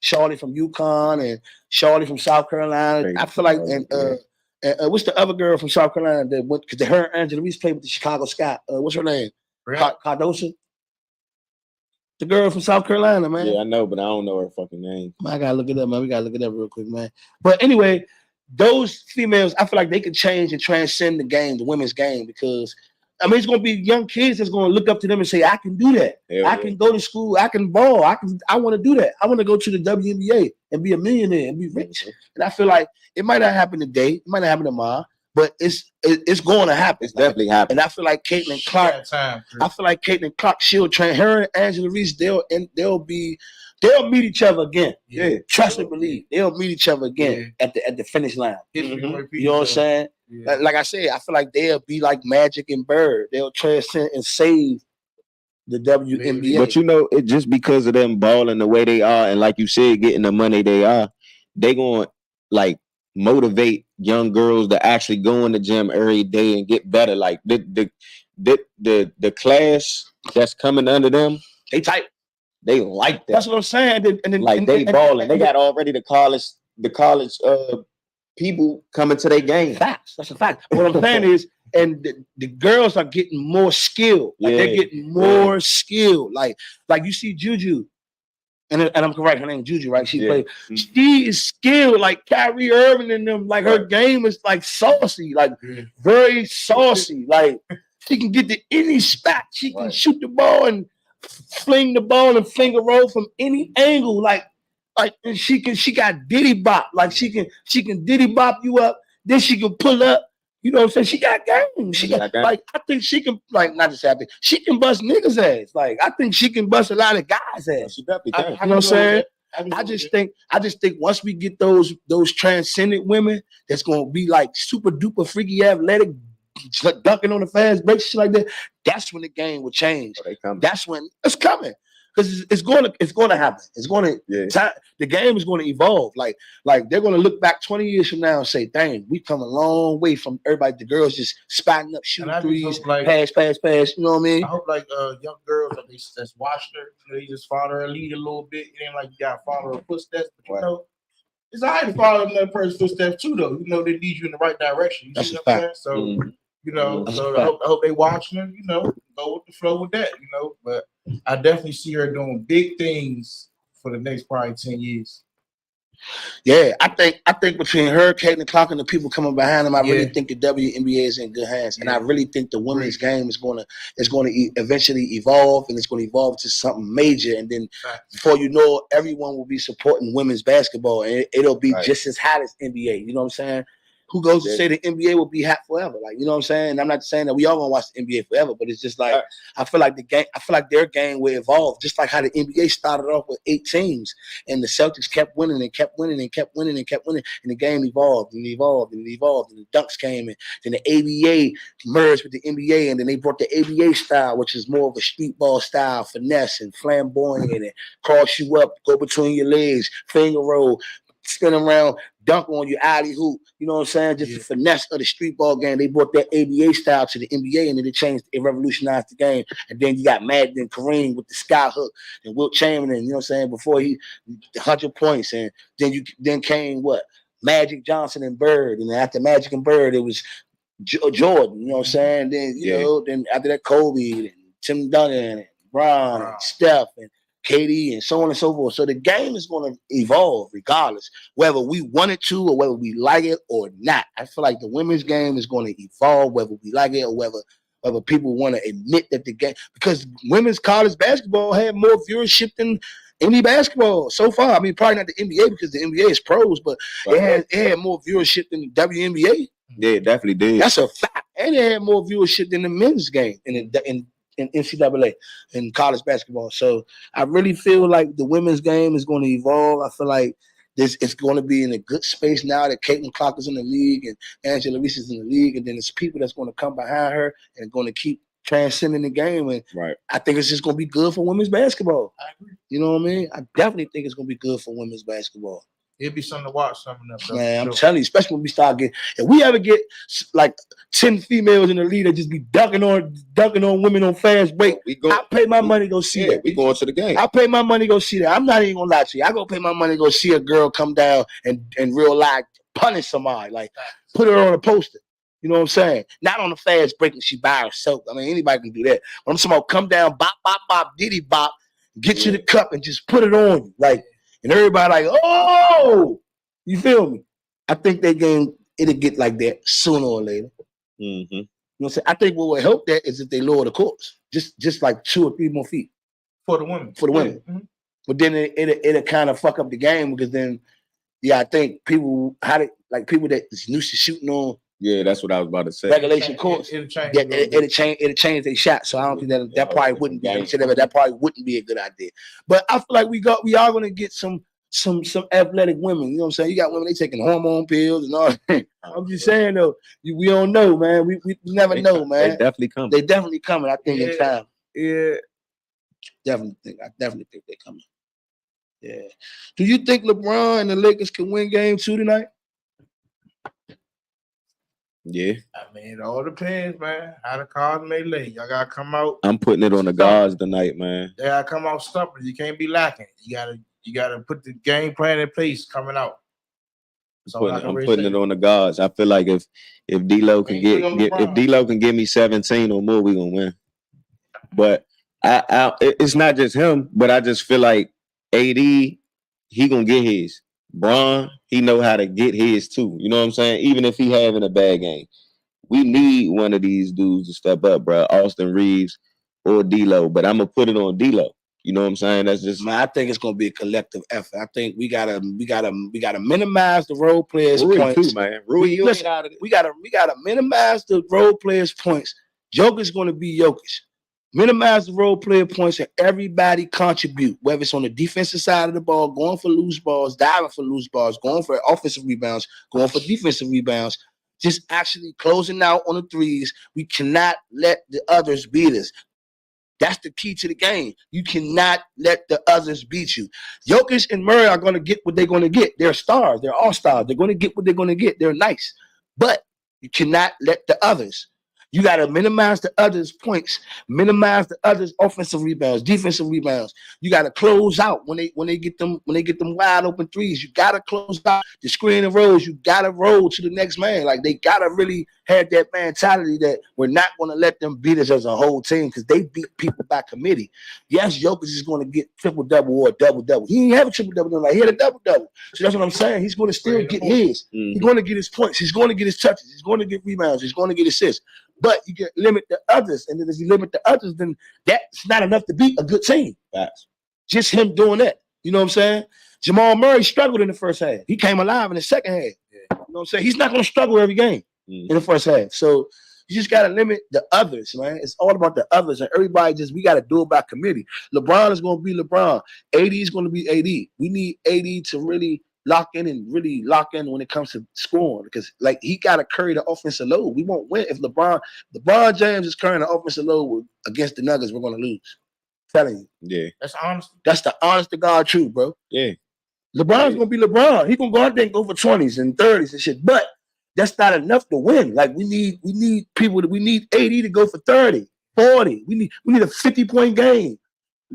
[SPEAKER 1] Charlie from UConn and Charlie from South Carolina. I feel like, and what's the other girl from South Carolina that went, because her and Angela Reese played with the Chicago Sky. What's her name? Cardosa. The girl from South Carolina, man.
[SPEAKER 2] Yeah, I know, but I don't know her fucking name.
[SPEAKER 1] I gotta look it up, man. We gotta look it up real quick, man. But anyway, those females, I feel like they can change and transcend the game, the women's game, because it's going to be young kids that's going to look up to them and say, I can do that. I can go to school. I can ball. I want to do that. I want to go to the WNBA and be a millionaire and be rich. Mm-hmm. And I feel like it might not happen today. It might not happen tomorrow, but it's going to happen.
[SPEAKER 2] It's definitely happening.
[SPEAKER 1] And I feel like Caitlin Clark, she'll train her and Angela Reese. They'll meet each other again. Yeah. Trust and believe. They'll meet each other again at the finish line. Mm-hmm. You know what I'm saying? Yeah. Like I said, I feel like they'll be like Magic and Bird. They'll transcend and save the WNBA.
[SPEAKER 2] But it just because of them balling the way they are, and like you said, getting the money they are, they going like motivate young girls to actually go in the gym every day and get better. Like the class that's coming under them,
[SPEAKER 1] they tight.
[SPEAKER 2] They like that.
[SPEAKER 1] That's what I'm saying. And
[SPEAKER 2] like they balling. They got already the college people coming to their game.
[SPEAKER 1] Facts. That's a fact. What I'm saying is, and the girls are getting more skilled. Like they're getting more skilled. Like you see Juju. And I'm correct, her name Juju, right? She played. She is skilled, like Kyrie Irving and them. Like her game is like saucy, like very saucy. Like she can get to any spot. She can shoot the ball and fling the ball and finger roll from any angle. Like and she got diddy bop. Like she can diddy bop you up. Then she can pull up. You know what I'm saying? She got game. She got like I think she can not just happy. She can bust niggas' ass. Like I think she can bust a lot of guys' ass.
[SPEAKER 2] She definitely can.
[SPEAKER 1] You know what I'm saying? I just think once we get those transcendent women that's gonna be like super duper freaky athletic, dunking on the fast break, shit like that, that's when the game will change. That's when it's coming. Because it's going to happen. It's going to the game is going to evolve. Like they're going to look back 20 years from now and say, "Dang, we come a long way from everybody." The girls just spotting up, shooting threes, pass. You know what I mean?
[SPEAKER 4] I hope like young girls that's watched her, they just follow her lead a little bit. It ain't like you got to follow her footsteps, but you know, it's all right to follow another person's footsteps too, though. You know, they lead you in the right direction. You see what I'm saying? So. You know, so I hope they watching them, you know, go with the flow with that, you know. But I definitely see her doing big things for the next probably 10 years.
[SPEAKER 1] Yeah, I think between her, Caitlin Clark, and the people coming behind them, I really think the WNBA is in good hands, and I really think the women's game is going to eventually evolve, and it's going to evolve to something major, and then before you know, everyone will be supporting women's basketball, and it'll be just as hot as NBA. You know what I'm saying? Who goes to say the NBA will be hot forever? Like, you know what I'm saying? And I'm not saying that we all gonna watch the NBA forever, but it's just like I feel like their game will evolve, just like how the NBA started off with 8 teams, and the Celtics kept winning and kept winning and kept winning and kept winning, and the game evolved and evolved and evolved, and the dunks came in. Then the ABA merged with the NBA, and then they brought the ABA style, which is more of a street ball style, finesse and flamboyant, and cross you up, go between your legs, finger roll, spin around, dunk on you, alley hoop. You know what I'm saying? Just the finesse of the street ball game. They brought that ABA style to the NBA, and then it revolutionized the game. And then you got Madden and Kareem with the sky hook, and Wilt Chamberlain. You know what I'm saying? Before he 100 points, and then came what? Magic Johnson and Bird, and then after Magic and Bird, it was Jordan. You know what I'm saying? Then then after that, Kobe and Tim Duncan and Bron and Steph and KD and so on and so forth. So the game is going to evolve regardless, whether we want it to or whether we like it or not. I feel like the women's game is going to evolve, whether we like it or whether people want to admit that the game, because women's college basketball had more viewership than any basketball so far. I mean, probably not the NBA because the NBA is pros, but it had more viewership than the WNBA.
[SPEAKER 2] Yeah, it definitely did.
[SPEAKER 1] That's a fact. And it had more viewership than the men's game in NCAA in college basketball. So I really feel like the women's game is going to evolve. I feel like it's going to be in a good space now that Caitlin Clark is in the league and Angela Reese is in the league, and then there's people that's going to come behind her and going to keep transcending the game. And I think it's just going to be good for women's basketball.
[SPEAKER 4] I agree.
[SPEAKER 1] You know what I mean? I definitely think it's going to be good for women's basketball.
[SPEAKER 4] It'd be something to watch.
[SPEAKER 1] Man, I'm telling you, especially when we start getting, if we ever get like 10 females in the league that just be dunking on women on fast break, I pay my money to go see that.
[SPEAKER 2] We going to the game.
[SPEAKER 1] I pay my money to go see that. I'm not even gonna lie to you. I go pay my money to go see a girl come down and real life punish somebody, like put her on a poster. You know what I'm saying? Not on the fast break and she by herself. I mean, anybody can do that. But I'm talking about come down, bop, bop, bop, diddy bop, get you the cup and just put it on you, like. And everybody like, oh, you feel me? I think that game, it'll get like that sooner or later.
[SPEAKER 2] Mm-hmm.
[SPEAKER 1] You know what I'm saying? I think what will help that is if they lower the courts, just like 2 or 3 more feet.
[SPEAKER 4] For the women.
[SPEAKER 1] Mm-hmm. But then it'll kind of fuck up the game because then, I think people that is used to shooting on.
[SPEAKER 2] Yeah, that's what I was about to say.
[SPEAKER 1] Regulation courts. It'll change their shot. So I don't think that probably wouldn't be. That probably wouldn't be a good idea. But I feel like we are going to get some athletic women. You know what I'm saying? You got women, they taking hormone pills and all that. I'm just saying though, we don't know, man. We never know, man.
[SPEAKER 2] They definitely coming.
[SPEAKER 1] They definitely coming. I think in time.
[SPEAKER 4] Yeah.
[SPEAKER 1] I definitely think they're coming. Yeah. Do you think LeBron and the Lakers can win game 2 tonight?
[SPEAKER 2] Yeah.
[SPEAKER 4] I mean, it all depends, man. How the cards may lay. Y'all gotta come out.
[SPEAKER 2] I'm putting it on the guards tonight, man.
[SPEAKER 4] They gotta come out stumping. You can't be lacking. You gotta put the game plan in place coming out.
[SPEAKER 2] I'm putting it on the guards. I feel like if D-Lo can if D-Lo can give me 17 or more, we gonna win. But it's not just him, but I just feel like AD, he gonna get his. Bron, he know how to get his too. You know what I'm saying? Even if he having a bad game, we need one of these dudes to step up, bro. Austin Reeves or D-Lo, but I'm gonna put it on D-Lo. You know what I'm saying? That's just.
[SPEAKER 5] Man, I think it's gonna be a collective effort. I think we gotta minimize the role players' points.
[SPEAKER 2] Too, man. Rui,
[SPEAKER 5] listen, we gotta minimize the role players' points. Joker's gonna be Jokic. Minimize the role player points and everybody contribute, whether it's on the defensive side of the ball, going for loose balls, diving for loose balls, going for offensive rebounds, going for defensive rebounds, just actually closing out on the threes. We cannot let the others beat us. That's the key to the game. You cannot let the others beat you. Jokic and Murray are going to get what they're going to get. They're stars. They're all stars. They're going to get what they're going to get. They're nice. But you cannot let the others. You got to minimize the others' points, minimize the others' offensive rebounds, defensive rebounds. You got to close out when they get them wide open threes. You got to close out the screen and rolls. You got to roll to the next man. Like they got to really have that mentality that we're not going to let them beat us as a whole team because they beat people by committee. Yes, Jokic is going to get triple-double or double-double. He ain't have a triple-double. Like he had a double-double. So that's what I'm saying. He's going to still get his. He's going to get his points. He's going to get his touches. He's going to get rebounds. He's going to get assists. But you can limit the others. And then if you limit the others, then that's not enough to beat a good team.
[SPEAKER 2] That's
[SPEAKER 5] just him doing that. You know what I'm saying? Jamal Murray struggled in the first half. He came alive in the second half. You know what I'm saying? He's not going to struggle every game in the first half. So you just got to limit the others, man. It's all about the others. And everybody we got to do it by committee. LeBron is going to be LeBron. AD is going to be AD. We need AD to really lock in when it comes to scoring because like he got to carry the offensive load. We won't win if LeBron James is carrying the offensive load against the Nuggets. We're going to lose. I'm telling you.
[SPEAKER 2] Yeah.
[SPEAKER 4] That's honest.
[SPEAKER 5] That's the honest to God truth, bro.
[SPEAKER 2] Yeah.
[SPEAKER 5] LeBron's going to be LeBron. He's going to go out there and go for 20s and 30s and shit. But that's not enough to win. Like we need AD to go for 30, 40. We need a 50-point game.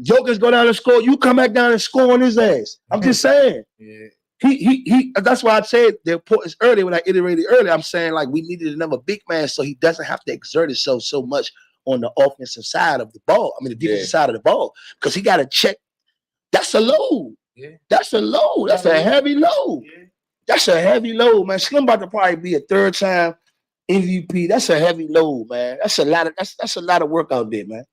[SPEAKER 5] Jokers go down and score. You come back down and score on his ass. I'm just saying.
[SPEAKER 4] Yeah.
[SPEAKER 5] He that's why I said the importance earlier when I iterated earlier. I'm saying like we needed another big man so he doesn't have to exert himself so much on the offensive side of the ball. I mean the defensive side of the ball. Because he got to check. That's a load.
[SPEAKER 4] Yeah.
[SPEAKER 5] That's a load. That's a heavy load. Yeah. That's a heavy load, man. Slim about to probably be a third-time MVP. That's a heavy load, man. That's a lot of work out there, man.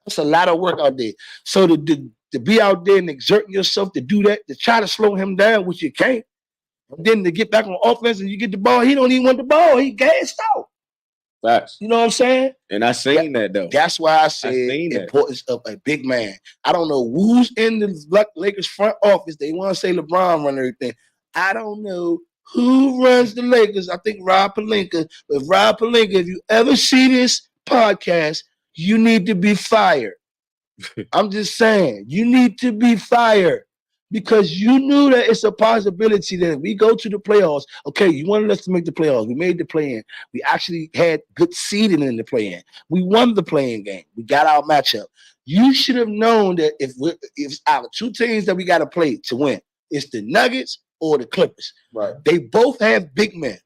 [SPEAKER 5] That's a lot of work out there. So to be out there and exerting yourself to do that, to try to slow him down, which you can't, and then to get back on offense and you get the ball, he don't even want the ball. He gassed out.
[SPEAKER 2] Facts.
[SPEAKER 5] You know what I'm saying?
[SPEAKER 2] And I seen that though.
[SPEAKER 5] That's why I said importance of a big man. I don't know who's in the Lakers front office. They want to say LeBron run everything. I don't know who runs the Lakers. I think Rob Pelinka. But Rob Pelinka, if you ever see this podcast, you need to be fired. I'm just saying, you need to be fired because you knew that it's a possibility that if we go to the playoffs, okay, you wanted us to make the playoffs. We made the play-in. We actually had good seeding in the play-in. We won the play-in game. We got our matchup. You should have known that if out of two teams that we got to play to win, it's the Nuggets or the Clippers.
[SPEAKER 4] Right.
[SPEAKER 5] They both have big men.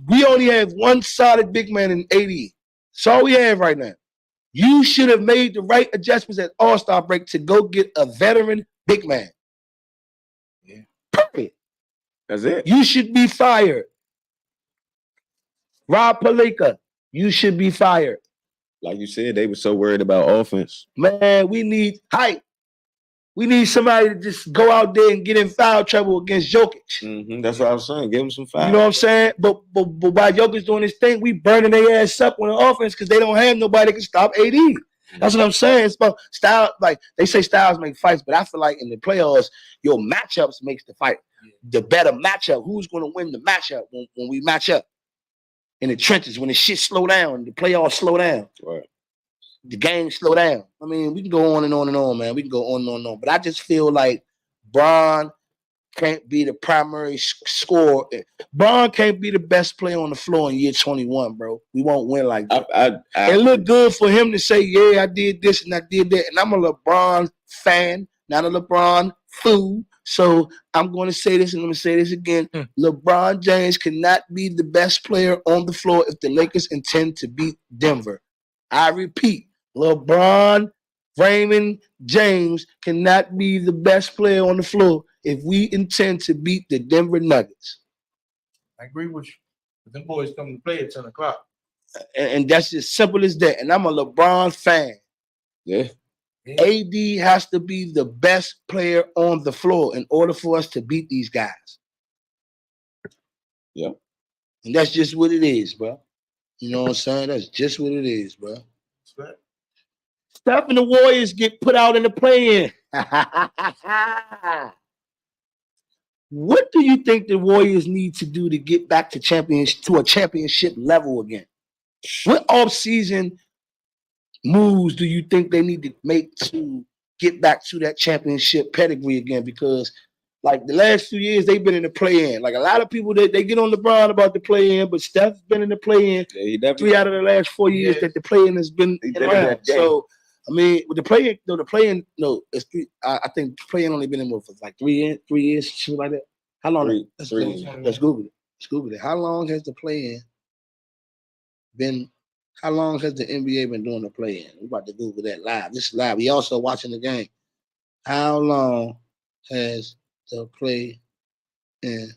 [SPEAKER 5] We only have one solid big man in AD. That's all we have right now. You should have made the right adjustments at All-Star break to go get a veteran big man.
[SPEAKER 4] Yeah.
[SPEAKER 5] Perfect.
[SPEAKER 2] That's it.
[SPEAKER 5] You should be fired. Rob Pelinka, you should be fired.
[SPEAKER 2] Like you said, they were so worried about offense.
[SPEAKER 5] Man, we need hype. We need somebody to just go out there and get in foul trouble against Jokic.
[SPEAKER 2] Mm-hmm. That's what I was saying. Give him some foul.
[SPEAKER 5] You know what I'm saying? But while Jokic's doing this thing, we burning their ass up on the offense because they don't have nobody that can stop AD. That's what I'm saying. It's about style. Like they say, styles make fights, but I feel like in the playoffs, your matchups makes the fight. The better matchup. Who's going to win the matchup when we match up in the trenches? When the shit slow down, the playoffs slow down.
[SPEAKER 2] Right.
[SPEAKER 5] The game slow down. I mean, we can go on and on and on, man. We can go on and on and on. But I just feel like Bron can't be the primary scorer. Bron can't be the best player on the floor in year 21, bro. We won't win like that. It looked good for him to say, yeah, I did this and I did that. And I'm a LeBron fan, not a LeBron fool. So I'm going to say this and I'm going to say this again. LeBron James cannot be the best player on the floor if the Lakers intend to beat Denver. I repeat, LeBron Raymond James cannot be the best player on the floor if we intend to beat the Denver Nuggets.
[SPEAKER 4] I agree with you. But them boys come to play at 10 o'clock.
[SPEAKER 5] And that's as simple as that. And I'm a LeBron fan.
[SPEAKER 2] Yeah.
[SPEAKER 5] AD has to be the best player on the floor in order for us to beat these guys.
[SPEAKER 2] Yeah.
[SPEAKER 5] And that's just what it is, bro. You know what I'm saying? That's just what it is, bro. Steph and the Warriors get put out in the play-in. What do you think the Warriors need to do to get back to a championship level again? What off-season moves do you think they need to make to get back to that championship pedigree again? Because like the last 2 years, they've been in the play-in. Like a lot of people, they get on LeBron about the play-in, but Steph's been in the play-in 3 out of the last 4 years that the play-in has been around. So, I mean, with the play-in, it's three. I think play-in only been in for like 3 years, something like that. How long? Let's Google it. Let's Google it. How long has the play-in been? How long has the NBA been doing the play-in? We're about to Google that live. This is live. We also watching the game. How long has the play-in?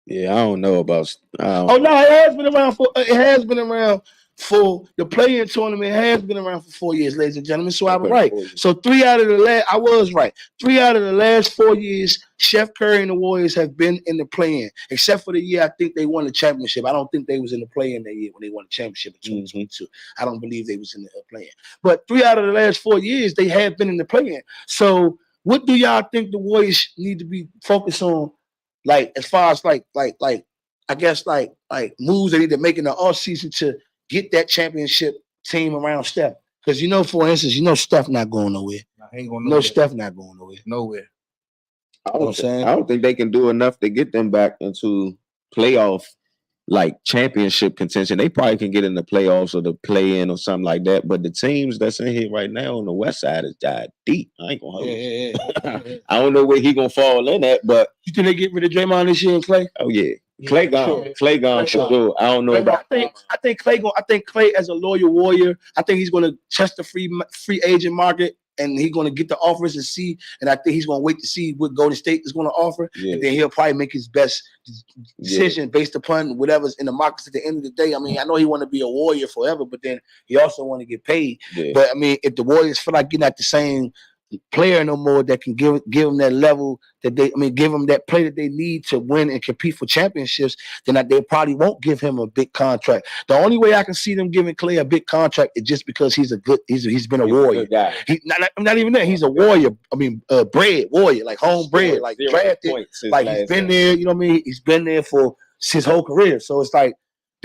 [SPEAKER 2] Yeah, I don't know about.
[SPEAKER 5] Oh no, it has been around for. It has been around for the play-in tournament. Has been around for 4 years, ladies and gentlemen. So I was right. So 3 out of the last, I was right. 3 out of the last 4 years, Chef Curry and the Warriors have been in the play-in, except for the year I think they won the championship. I don't think they was in the play-in that year when they won the championship in 2022. I don't believe they was in the play-in. But 3 out of the last 4 years, they have been in the play-in. So what do y'all think the Warriors need to be focused on? Like as far as like I guess like moves they need to make in the offseason to get that championship team around Steph. Because for instance, Steph not going nowhere. Steph not going nowhere.
[SPEAKER 4] Nowhere.
[SPEAKER 2] I don't think they can do enough to get them back into playoff like championship contention. They probably can get in the playoffs or the play-in or something like that. But the teams that's in here right now on the West Side is died deep. I ain't gonna hold you. I don't know where he gonna fall in at, but
[SPEAKER 5] you think they get rid of Draymond this year and Clay?
[SPEAKER 2] Oh yeah. Clay gone. Sure. Clay gone for sure. I don't know about.
[SPEAKER 5] I think Clay as a loyal Warrior. I think he's going to test the free agent market, and he's going to get the offers and see. And I think he's going to wait to see what Golden State is going to offer, and then he'll probably make his best decision based upon whatever's in the markets. At the end of the day, I mean, I know he want to be a Warrior forever, but then he also want to get paid. Yeah. But I mean, if the Warriors feel like getting at the same player no more that can give them that level that give them that play that they need to win and compete for championships, then they probably won't give him a big contract. The only way I can see them giving Clay a big contract is just because he's been a Warrior. He not even that. He's a Warrior. I mean, bred Warrior, like homebred, like drafted, like he's been there. You know what I mean? He's been there for his whole career. So it's like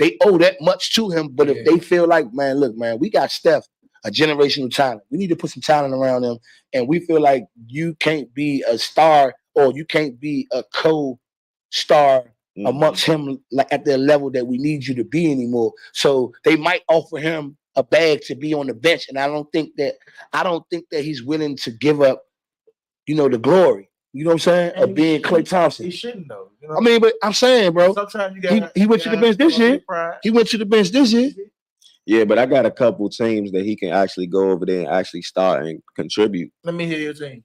[SPEAKER 5] they owe that much to him. But if they feel like, man, look, man, we got Steph, a generational talent. We need to put some talent around him, and we feel like you can't be a star or you can't be a co-star amongst him like at the level that we need you to be anymore. So they might offer him a bag to be on the bench, and I don't think that he's willing to give up, the glory. You know what I'm saying? Of being Klay Thompson.
[SPEAKER 4] He shouldn't though.
[SPEAKER 5] I mean, but I'm saying, bro.
[SPEAKER 4] Sometimes
[SPEAKER 5] he went to the bench this year. He went to the bench this year.
[SPEAKER 2] Yeah, but I got a couple teams that he can actually go over there and actually start and contribute.
[SPEAKER 4] Let me hear your team.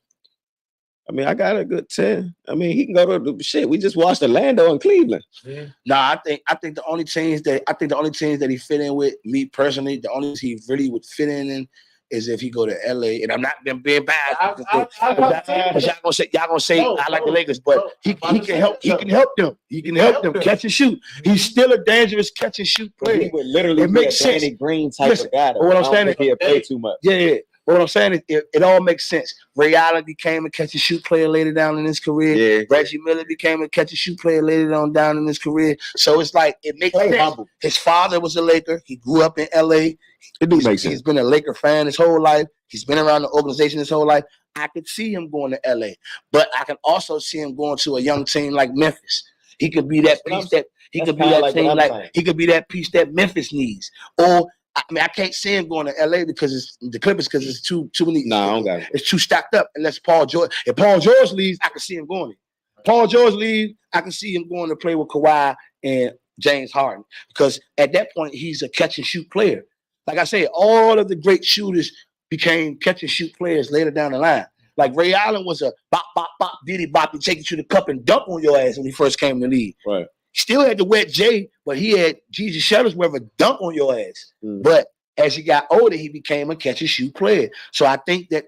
[SPEAKER 2] I mean, I got a good 10. I mean, he can go to the shit. We just watched Orlando and Cleveland.
[SPEAKER 5] Yeah. Nah, I think the only teams that he fit in with, me personally, the only team he really would fit in is if he go to LA. And I'm not being bad. Y'all gonna say I like the Lakers, but he can help. He can help them. He can help them catch and shoot. He's still a dangerous catch and shoot player.
[SPEAKER 2] He would literally
[SPEAKER 5] it makes sense.
[SPEAKER 2] Danny Green type of guy.
[SPEAKER 5] What I'm saying,
[SPEAKER 2] he'll play too much.
[SPEAKER 5] Yeah. But what I'm saying is it all makes sense. Ray Allen became a catch and shoot player later down in his career.
[SPEAKER 2] Yeah.
[SPEAKER 5] Reggie Miller became a catch and shoot player later on down in his career. So it's like it makes sense.
[SPEAKER 2] Humble.
[SPEAKER 5] His father was a Laker. He grew up in LA.
[SPEAKER 2] It do make sense.
[SPEAKER 5] He's been a Laker fan his whole life. He's been around the organization his whole life. I could see him going to LA, but I can also see him going to a young team like Memphis. He could be that piece that he could be that team like he could be that piece that Memphis needs. Or I mean, I can't see him going to LA because it's the Clippers because it's too many.
[SPEAKER 2] No, I don't got it.
[SPEAKER 5] It's too stacked up. Unless Paul George, if Paul George leaves, I can see him going there. Paul George leaves, I can see him going to play with Kawhi and James Harden because at that point he's a catch and shoot player. Like I said, all of the great shooters became catch and shoot players later down the line. Like Ray Allen was a bop, bop, bop, diddy bop, and take you to the cup and dunk on your ass when he first came to the league.
[SPEAKER 2] Right.
[SPEAKER 5] Still had the wet J, but he had Jesus Shuttlesworth a dunk on your ass. But as he got older, he became a catch and shoot player. So I think that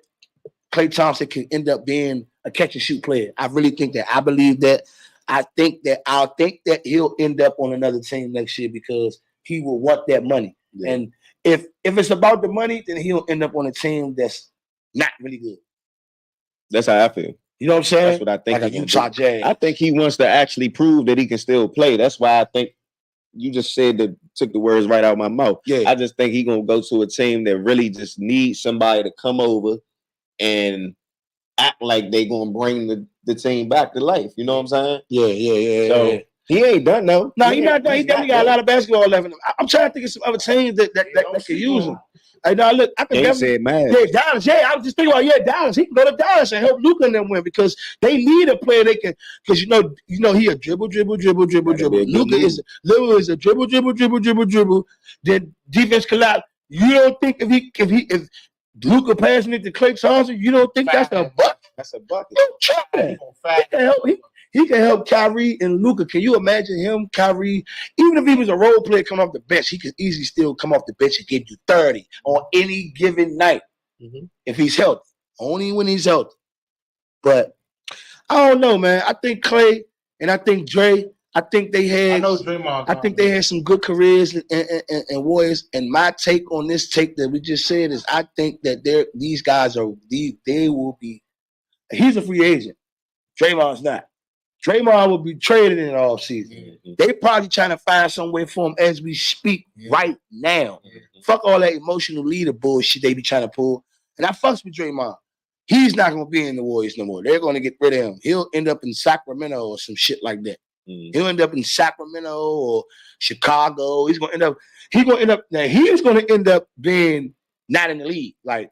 [SPEAKER 5] Klay Thompson can end up being a catch and shoot player. I really think that. I believe that. I think that he'll end up on another team next year because he will want that money. Yeah. And if it's about the money, then he'll end up on a team that's not really good.
[SPEAKER 2] That's how I feel.
[SPEAKER 5] You know what I'm saying?
[SPEAKER 2] That's what I think.
[SPEAKER 5] Like a Utah Jazz.
[SPEAKER 2] I think he wants to actually prove that he can still play. That's why I think you just said that, took the words right out of my mouth.
[SPEAKER 5] Yeah.
[SPEAKER 2] I just think he's gonna go to a team that really just needs somebody to come over and act like they gonna bring the team back to life. You know what I'm saying?
[SPEAKER 5] Yeah.
[SPEAKER 2] So he ain't done though.
[SPEAKER 5] No, he's not done. He definitely got a lot of basketball left in him. I'm trying to think of some other teams that can use him. Hey, now look, I can
[SPEAKER 2] definitely mad.
[SPEAKER 5] Yeah, Dallas. Yeah, I was just thinking about Dallas. He can go to Dallas and help Luka and them win because they need a player they can. Because you know he a dribble. Luka is a dribble. Then defense collapse. You don't think if Luka passing it to Klay Thompson, you don't think that's a bucket?
[SPEAKER 2] That's a bucket.
[SPEAKER 5] He can help Kyrie and Luka. Can you imagine him, Kyrie? Even if he was a role player coming off the bench, he could easily still come off the bench and give you 30 on any given night if he's healthy. Only when he's healthy. But I don't know, man. I think Klay and I think Dre. I think they had. I think they had some good careers and Warriors. And my take on this take that we just said is, I think that these guys they will be. He's a free agent. Draymond's not. Draymond will be traded in the offseason. They probably trying to find some way for him as we speak right now. Fuck all that emotional leader bullshit they be trying to pull. And I fucks with Draymond. He's not going to be in the Warriors no more. They're going to get rid of him. He'll end up in Sacramento or some shit like that. He'll end up in Sacramento or Chicago. He's going to end up being not in the league. Like,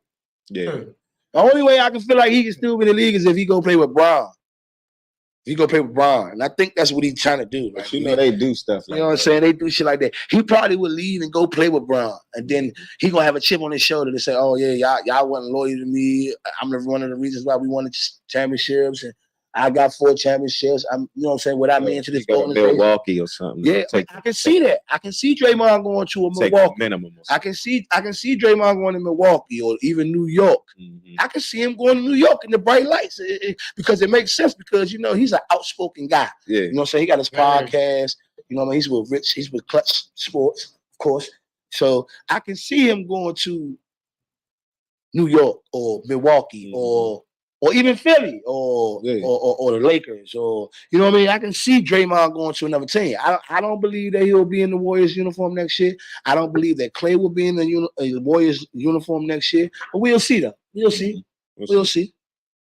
[SPEAKER 5] the only way I can feel like he can still be in the league is if he go play with Bron. He go play with Bron, and I think that's what he's trying to do. Like,
[SPEAKER 2] they do stuff.
[SPEAKER 5] You know what I'm saying? They do shit like that. He probably would leave and go play with Bron, and then he gonna have a chip on his shoulder to say, "Oh yeah, y'all wasn't loyal to me. I'm one of the reasons why we won championships, and I got 4 championships. You know what I'm saying? What I mean to this organization,
[SPEAKER 2] Milwaukee or something.
[SPEAKER 5] Yeah, I can see that. I can see Draymond going to a Milwaukee.
[SPEAKER 2] Minimum.
[SPEAKER 5] I can see Draymond going to Milwaukee or even New York. I can see him going to New York in the bright lights because it makes sense because he's an outspoken guy.
[SPEAKER 2] Yeah.
[SPEAKER 5] You know what I'm saying? He got his podcast. You know what I mean? He's with Rich. He's with Clutch Sports, of course. So I can see him going to New York or Milwaukee or even Philly or the Lakers or you know what I mean? I can see Draymond going to another team. I don't believe that he'll be in the Warriors uniform next year. I don't believe that Klay will be in the Warriors uniform next year. But we'll see though. We'll see.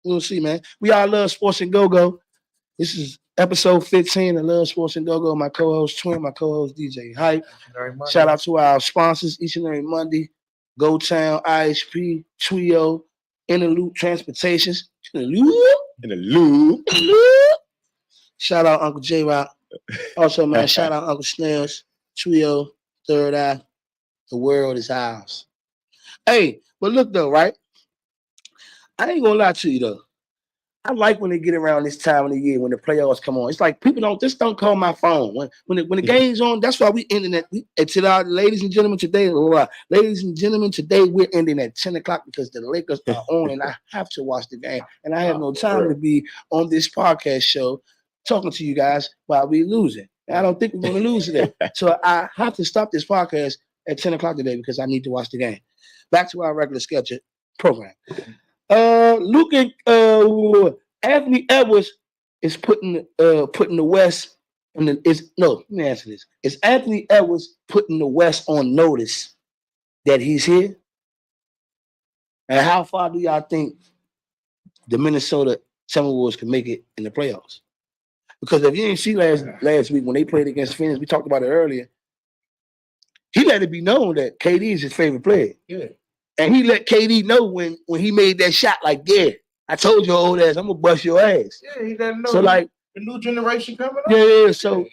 [SPEAKER 5] We'll see, man. We all love Sports and GoGo. This is episode 15 of Love Sports and GoGo. My co-host Twin, my co-host DJ Hype. Shout out to our sponsors each and every Monday. Go Town, IHP, Trio, Interloop Transportations. Interloop. Shout out Uncle J Rock. Also, man, shout out Uncle Snails, Trio, Third Eye. The world is ours. Hey, but look though, right? I ain't gonna lie to you though. I like when they get around this time of the year when the playoffs come on. It's like people don't call my phone when the game's on. That's why we ending at ladies and gentlemen today. Ladies and gentlemen, today we're ending at 10 o'clock because the Lakers are on and I have to watch the game and I have no time to be on this podcast show talking to you guys while we losing. And I don't think we're going to lose today, so I have to stop this podcast at 10 o'clock today because I need to watch the game. Back to our regular schedule. program. Luke and Anthony Edwards is putting the West in the let me answer this. Is Anthony Edwards putting the West on notice that he's here? And how far do y'all think the Minnesota Timberwolves can make it in the playoffs? Because if you didn't see last week when they played against Phoenix, we talked about it earlier. He let it be known that KD is his favorite player.
[SPEAKER 4] Yeah.
[SPEAKER 5] And he let KD know when he made that shot, like, yeah, I told your old ass, I'm gonna bust your ass.
[SPEAKER 4] Yeah, he doesn't know.
[SPEAKER 5] So like
[SPEAKER 4] the new generation coming up.
[SPEAKER 5] Yeah. So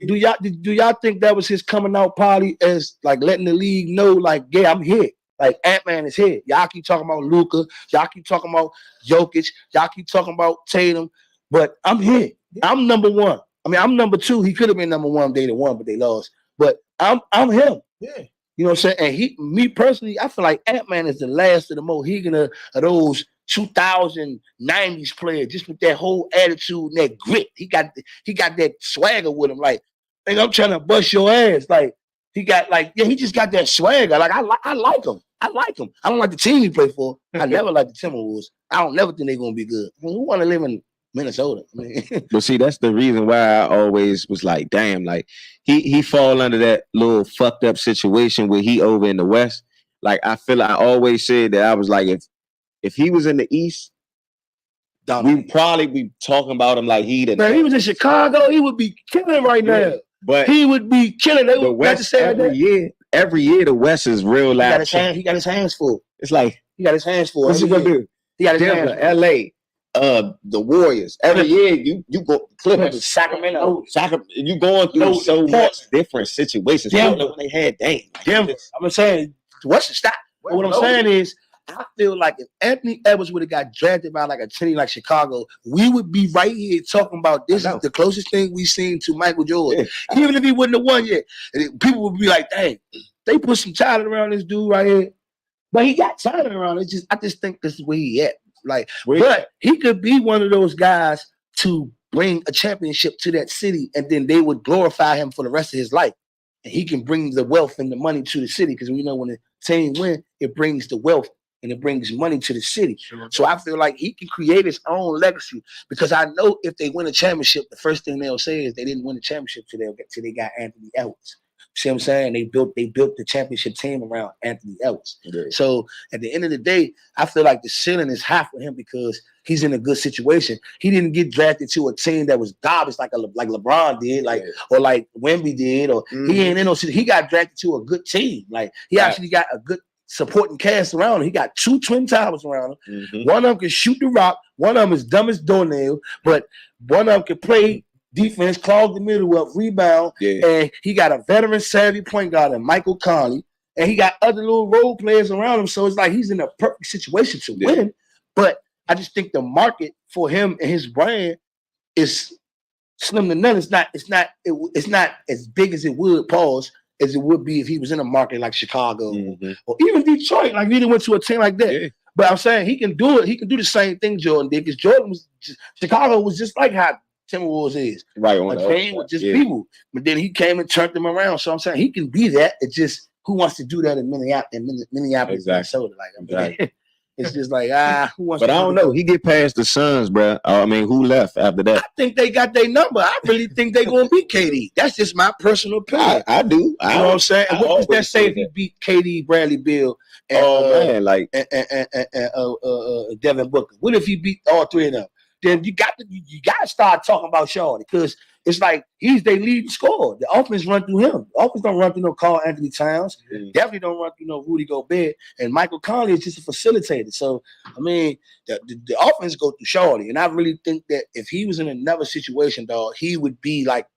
[SPEAKER 5] do y'all think that was his coming out party as like letting the league know, like, yeah, I'm here. Like Ant-Man is here. Y'all keep talking about Luka, y'all keep talking about Jokic, y'all keep talking about Tatum, but I'm here. I'm number one. I mean, I'm number two. He could have been number one if they won, but they lost. But I'm him.
[SPEAKER 4] Yeah.
[SPEAKER 5] You know what I'm saying? And me personally, I feel like Ant-Man is the last of the Mohican of those 2090s players, just with that whole attitude and that grit. He got that swagger with him. Like, I'm trying to bust your ass. Like, he just got that swagger. Like, I like him. I like him. I don't like the team he played for. I never liked the Timberwolves. I don't never think they're gonna be good. I mean, who want to live in Minnesota? I mean,
[SPEAKER 2] but see, that's the reason why I always was like, damn, like he fall under that little fucked up situation where he over in the West. Like, I feel like I always said that I was like, if he was in the East, we probably be talking about him like he
[SPEAKER 5] was in Chicago, he would be killing right now.
[SPEAKER 2] But
[SPEAKER 5] he would be killing.
[SPEAKER 2] The West every year the West is real loud.
[SPEAKER 5] He got his hands full.
[SPEAKER 2] It's like
[SPEAKER 5] he got his hands full.
[SPEAKER 2] What's he gonna do?
[SPEAKER 5] He got his
[SPEAKER 2] Denver,
[SPEAKER 5] hands full.
[SPEAKER 2] LA, the Warriors. Every year you go Clippers,
[SPEAKER 5] Sacramento.
[SPEAKER 2] You going through so much different situations.
[SPEAKER 5] Denver.
[SPEAKER 2] When they had
[SPEAKER 5] Denver. I'm saying, what's the stop? What I'm saying is, I feel like if Anthony Edwards would have got drafted by like a team like Chicago, we would be right here talking about this is the closest thing we've seen to Michael Jordan. Yeah. Even if he wouldn't have won yet, people would be like, dang, they put some talent around this dude right here. But he got talent around. I just think this is where he at. Like, but he could be one of those guys to bring a championship to that city, and then they would glorify him for the rest of his life. And he can bring the wealth and the money to the city, because we know when the team win, it brings the wealth and it brings money to the city. Sure. So I feel like he can create his own legacy, because I know if they win a championship, the first thing they'll say is they didn't win the championship till they got Anthony Edwards. See what I'm saying? They built the championship team around Anthony Edwards. Yeah. So at the end of the day, I feel like the ceiling is high for him because he's in a good situation. He didn't get drafted to a team that was garbage like LeBron did, or like Wemby did, or he ain't in no city. He got drafted to a good team. Like he actually got a good supporting cast around him. He got two twin towers around him. One of them can shoot the rock. One of them is dumb as doornail, but one of them can play defense, clog the middle up, rebound, and he got a veteran savvy point guard in Michael Conley, and he got other little role players around him. So it's like he's in a perfect situation to win. But I just think the market for him and his brand is slim to none. It's not as big as it would as it would be if he was in a market like Chicago or even Detroit. Like, he went to a team like that. Yeah. But I'm saying he can do it. He can do the same thing Jordan did, because Chicago was just like how Timberwolves is. Right. On a team with just people. But then he came and turned them around. So I'm saying he can be that. It's just, who wants to do that in Minneapolis, Minnesota? Like, it's just like, who wants to do that? But I don't know.
[SPEAKER 2] He get past the Suns, bro. I mean, who left after that?
[SPEAKER 5] I think they got their number. I really think they're going to beat KD. That's just my personal opinion.
[SPEAKER 2] I do.
[SPEAKER 5] You know what I'm saying? And what does that say if he beat KD, Bradley Beal, and, Devin Booker? What if he beat all three of them? Then you got to start talking about Shawty, because it's like he's their leading scorer. The offense run through him. The offense don't run through no Karl Anthony Towns. Definitely don't run through no Rudy Gobert. And Michael Conley is just a facilitator. So, I mean, the offense go through Shawty. And I really think that if he was in another situation, dog, he would be like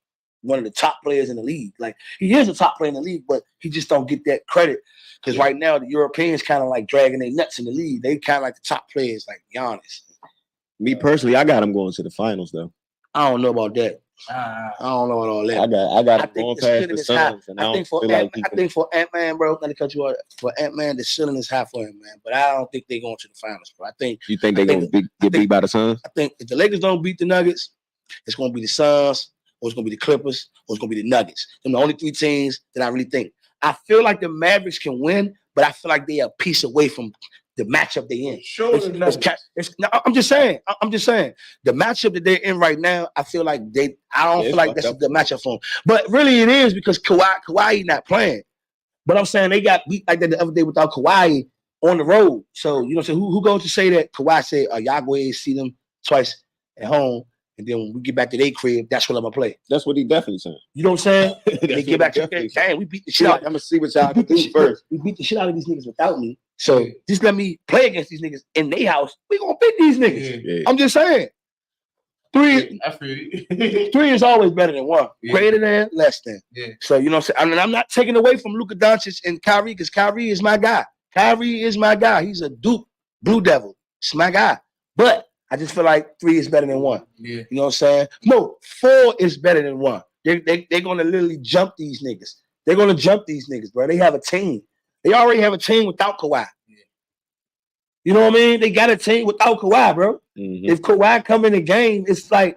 [SPEAKER 5] one of the top players in the league. Like, he is a top player in the league, but he just don't get that credit. Because right now, the Europeans kind of like dragging their nuts in the league. They kind of like the top players, like Giannis.
[SPEAKER 2] Me personally, I got him going to the finals, though.
[SPEAKER 5] I don't know about that. I don't know about all that.
[SPEAKER 2] I got him going past the Suns.
[SPEAKER 5] I think for Ant-Man, bro, not to cut you off, for Ant-Man, the ceiling is high for him, man. But I don't think they're going to the finals, bro.
[SPEAKER 2] You think they're going to get beat by the Suns?
[SPEAKER 5] I think if the Lakers don't beat the Nuggets, it's going to be the Suns, or it's going to be the Clippers, or it's going to be the Nuggets. They're the only three teams that I really think. I feel like the Mavericks can win, but I feel like they are a piece away from the matchup they in.
[SPEAKER 4] Sure,
[SPEAKER 5] I'm just saying. The matchup that they're in right now, I feel like I don't feel like that's a good matchup for them. But really, it is because Kawhi not playing. But I'm saying they got beat like that the other day without Kawhi on the road. So you know, so who going to say that Kawhi said, y'all go ahead and see them twice at home, and then when we get back to their crib, that's what I'm gonna play.
[SPEAKER 2] That's what he definitely saying.
[SPEAKER 5] You know what I'm saying? They get back to damn, we beat the shit out.
[SPEAKER 2] I'm gonna see what y'all can do first.
[SPEAKER 5] We beat the shit out of these niggas without me. So just let me play against these niggas in their house. We gonna beat these niggas. Yeah. I'm just saying. Three is always better than one. Yeah. Greater than, less than. Yeah. So you know what I'm saying? I'm not taking away from Luka Doncic and Kyrie because Kyrie is my guy. He's a Duke Blue Devil. It's my guy. But I just feel like 3 is better than 1. Yeah. You know what I'm saying? No, 4 is better than 1. They're gonna literally jump these niggas. They're gonna jump these niggas, bro. They have a team. They already have a team without Kawhi. Yeah. You know what I mean? They got a team without Kawhi, bro. Mm-hmm. If Kawhi come in the game, it's like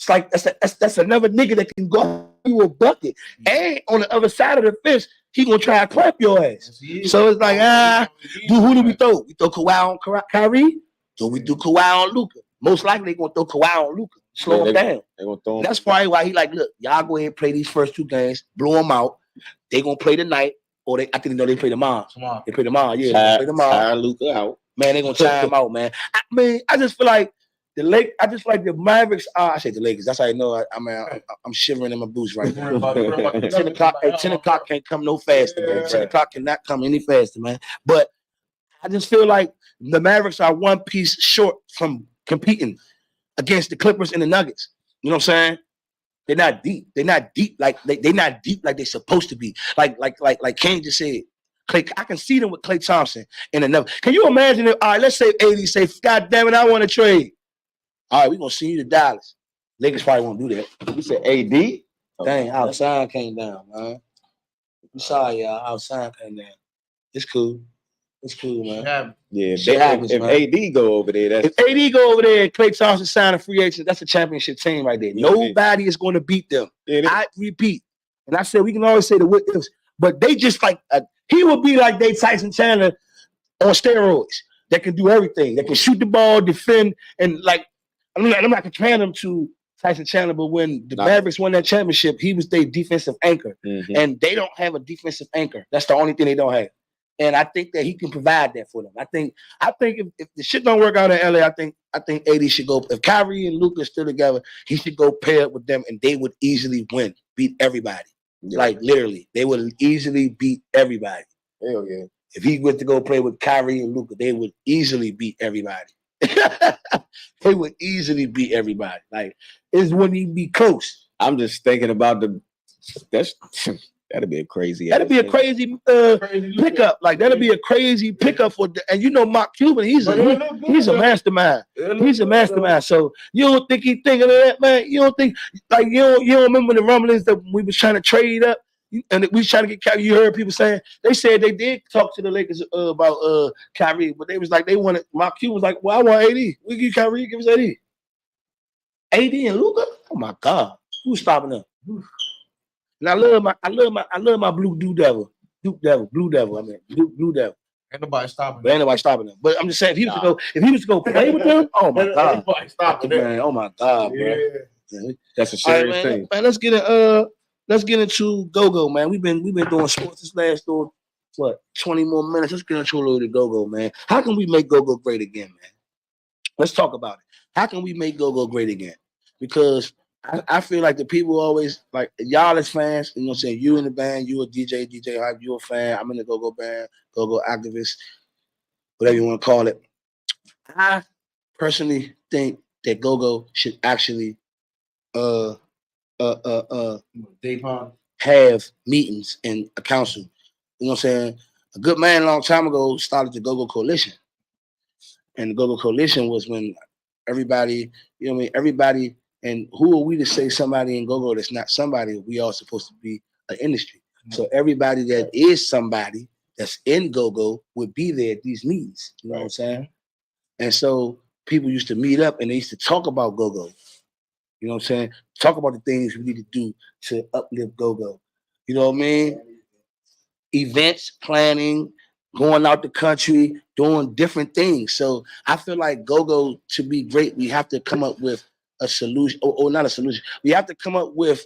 [SPEAKER 5] that's another nigga that can go you a bucket. And on the other side of the fence, he gonna try to clap your ass. So it's like, who do we throw? We throw Kawhi on Kyrie? So we do Kawhi on Luka. Most likely they gonna throw Kawhi on Luka. Slow him down. They gonna throw him. That's probably why he like, look, y'all go ahead and play these first 2 games, blow them out. They gonna play tonight, or I think they play tomorrow. They play tomorrow, yeah. They play tomorrow.
[SPEAKER 2] Tire Luka out.
[SPEAKER 5] Man, they gonna tire him out, man. I just feel like the Mavericks. I say the Lakers. That's how I know. I'm shivering in my boots right now. 10 o'clock can't come no faster, man. 10 o'clock cannot come any faster, man. But I just feel like the Mavericks are one piece short from competing against the Clippers and the Nuggets. You know what I'm saying? They're not deep. They're not deep like they're not deep like they're supposed to be. Like King just said. I can see them with Klay Thompson in another. Can you imagine if, all right, let's say AD say, God damn it, I want to trade. All right, we're going to send you to Dallas. Lakers probably won't do that.
[SPEAKER 2] You said AD?
[SPEAKER 5] Dang, outside came down, man. I'm sorry, y'all. Outside came down. It's cool. It's cool, man.
[SPEAKER 2] Yeah, if AD go over there,
[SPEAKER 5] if AD go over there and Klay Thompson sign a free agent, that's a championship team right there. Yeah, nobody is going to beat them. Yeah, I repeat. And I said, we can always say the what ifs, but they just like he would be like Tyson Chandler on steroids that can do everything. That can shoot the ball, defend, and like I'm not comparing them to Tyson Chandler, but when the Mavericks won that championship, he was their defensive anchor. Mm-hmm. And they don't have a defensive anchor. That's the only thing they don't have. And I think that he can provide that for them. I think if the shit don't work out in LA, I think AD should go. If Kyrie and Luka are still together, he should go pair up with them, and they would easily win, beat everybody. Yeah. Like literally, they would easily beat everybody.
[SPEAKER 2] Hell yeah!
[SPEAKER 5] If he went to go play with Kyrie and Luka, they would easily beat everybody. They would easily beat everybody. Like it wouldn't even be close.
[SPEAKER 2] I'm just thinking about that'd be a crazy.
[SPEAKER 5] That'd be a crazy pickup. Like that'd be a crazy pickup and you know Mark Cuban, he's a mastermind. He's a mastermind. So you don't think he's thinking of that, man? You don't think like you don't remember the rumblings that we was trying to trade up and we was trying to get Kyrie? You heard people saying they said they did talk to the Lakers about Kyrie, but they was like they wanted Mark Cuban was like, well, I want AD. We give Kyrie, give us AD. AD and Luka? Oh my God, who's stopping them? And I love my blue Blue Devil. I mean, Blue Devil.
[SPEAKER 4] Ain't nobody stopping
[SPEAKER 5] them. Ain't nobody stopping them. But I'm just saying, if he was to go play with them, oh my God, ain't nobody stopping them. Oh my God, bro.
[SPEAKER 2] Yeah. That's a serious thing.
[SPEAKER 5] Man, let's get into GoGo, man. We've been doing sports this last 20 more minutes. Let's get into a little bit of GoGo, man. How can we make GoGo great again, man? Let's talk about it. How can we make GoGo great again? Because I feel like the people always like y'all as fans, you know what I'm saying? You in the band, you a DJ Hype, you a fan, I'm in the GoGo band, GoGo activist, whatever you want to call it. I personally think that GoGo should actually have meetings in a council. You know what I'm saying? A good man a long time ago started the GoGo Coalition. And the GoGo Coalition was when everybody, you know what I mean, everybody. And who are we to say somebody in GoGo that's not somebody? We are supposed to be an industry. Mm-hmm. So everybody that is somebody that's in GoGo would be there at these meetings. You know what I'm saying? And so people used to meet up and they used to talk about GoGo. You know what I'm saying? Talk about the things we need to do to uplift GoGo. You know what I mean? Events, planning, going out the country, doing different things. So I feel like GoGo to be great, we have to come up with a solution, or not a solution. We have to come up with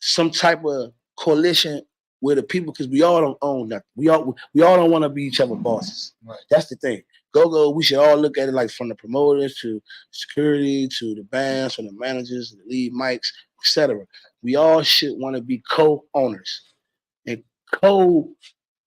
[SPEAKER 5] some type of coalition with the people, because we all don't own nothing. We all don't want to be each other bosses.
[SPEAKER 4] Right.
[SPEAKER 5] That's the thing. GoGo, we should all look at it like from the promoters to security to the bands, from the managers, the lead mics, etc. We all should want to be co-owners. And co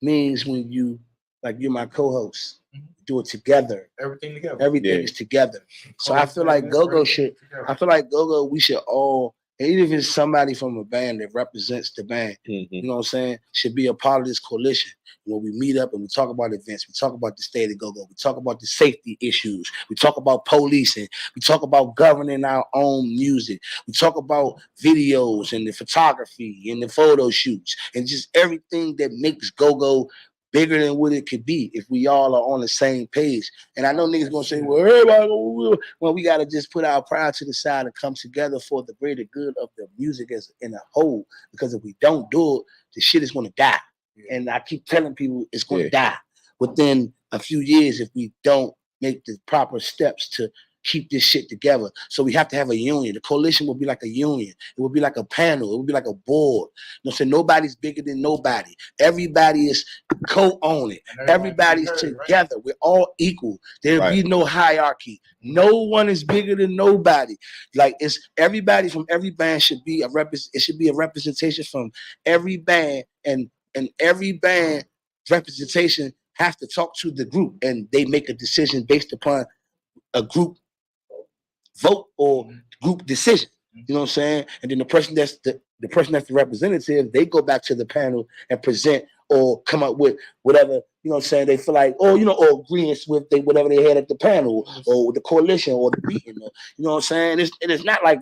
[SPEAKER 5] means when you, like, you're my co-host, do it together.
[SPEAKER 4] Everything together.
[SPEAKER 5] Everything is together. So I feel like GoGo should. I feel like GoGo, we should all, even if it's somebody from a band that represents the band, you know what I'm saying, should be a part of this coalition. When we meet up and we talk about events, we talk about the state of GoGo, we talk about the safety issues, we talk about policing, we talk about governing our own music, we talk about videos and the photography and the photo shoots and just everything that makes GoGo bigger than what it could be if we all are on the same page. And I know niggas gonna say, well, everybody, well, we gotta just put our pride to the side and come together for the greater good of the music as in a whole. Because if we don't do it, the shit is gonna die. And I keep telling people it's gonna die within a few years if we don't make the proper steps to keep this shit together. So we have to have a union. The coalition will be like a union. It will be like a panel. It will be like a board. You know, so nobody's bigger than nobody. Everybody is co-owning. Everybody's together. Right? We're all equal. There'll be no hierarchy. No one is bigger than nobody. Like, it's everybody from every band should be it should be a representation from every band, and every band representation have to talk to the group, and they make a decision based upon a group vote or group decision. You know what I'm saying? And then the person that's the representative, they go back to the panel and present or come up with whatever, you know what I'm saying, they feel like, or, you know, or agreements with whatever they had at the panel or the coalition or the meeting. You know what I'm saying? It's not like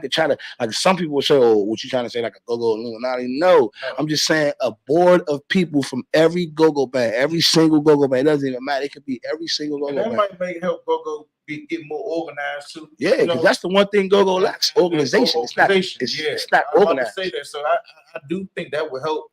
[SPEAKER 5] to try to, like, some people will say, oh, what you trying to say, like a GoGo Illuminati? No, I'm just saying a board of people from every GoGo band, every single GoGo band. It doesn't even matter. It could be every single GoGo band.
[SPEAKER 4] That might help GoGo get more organized too.
[SPEAKER 5] Yeah, because that's the one thing GoGo lacks: organization. It's not organized.
[SPEAKER 4] I say that, so I do think that would help.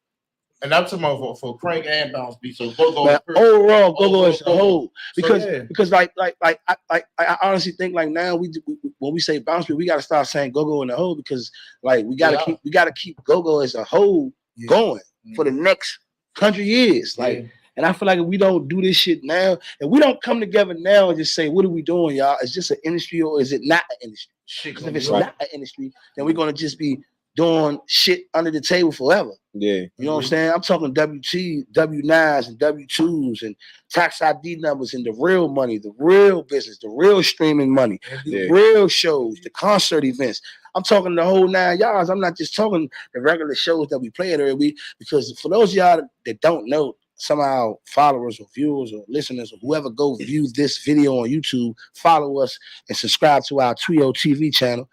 [SPEAKER 4] And I'm talking about for Crank and Bounce Beat. So GoGo
[SPEAKER 5] overall, GoGo as a whole, because like I honestly think, like, now when we say Bounce Beat, we got to start saying GoGo in the whole, because like we got to keep GoGo as a whole going for the next 100 years, like. And I feel like if we don't do this shit now, and we don't come together now and just say, what are we doing, y'all? Is this an industry or is it not an industry? Because if it's not an industry, then we're going to just be doing shit under the table forever.
[SPEAKER 2] Yeah.
[SPEAKER 5] You know what I'm saying? I'm talking W9s and W2s and tax ID numbers and the real money, the real business, the real streaming money, the real shows, the concert events. I'm talking the whole 9 yards. I'm not just talking the regular shows that we play every week, because for those of y'all that don't know, some of our followers or viewers or listeners or whoever go view this video on YouTube, follow us and subscribe to our Trio TV channel.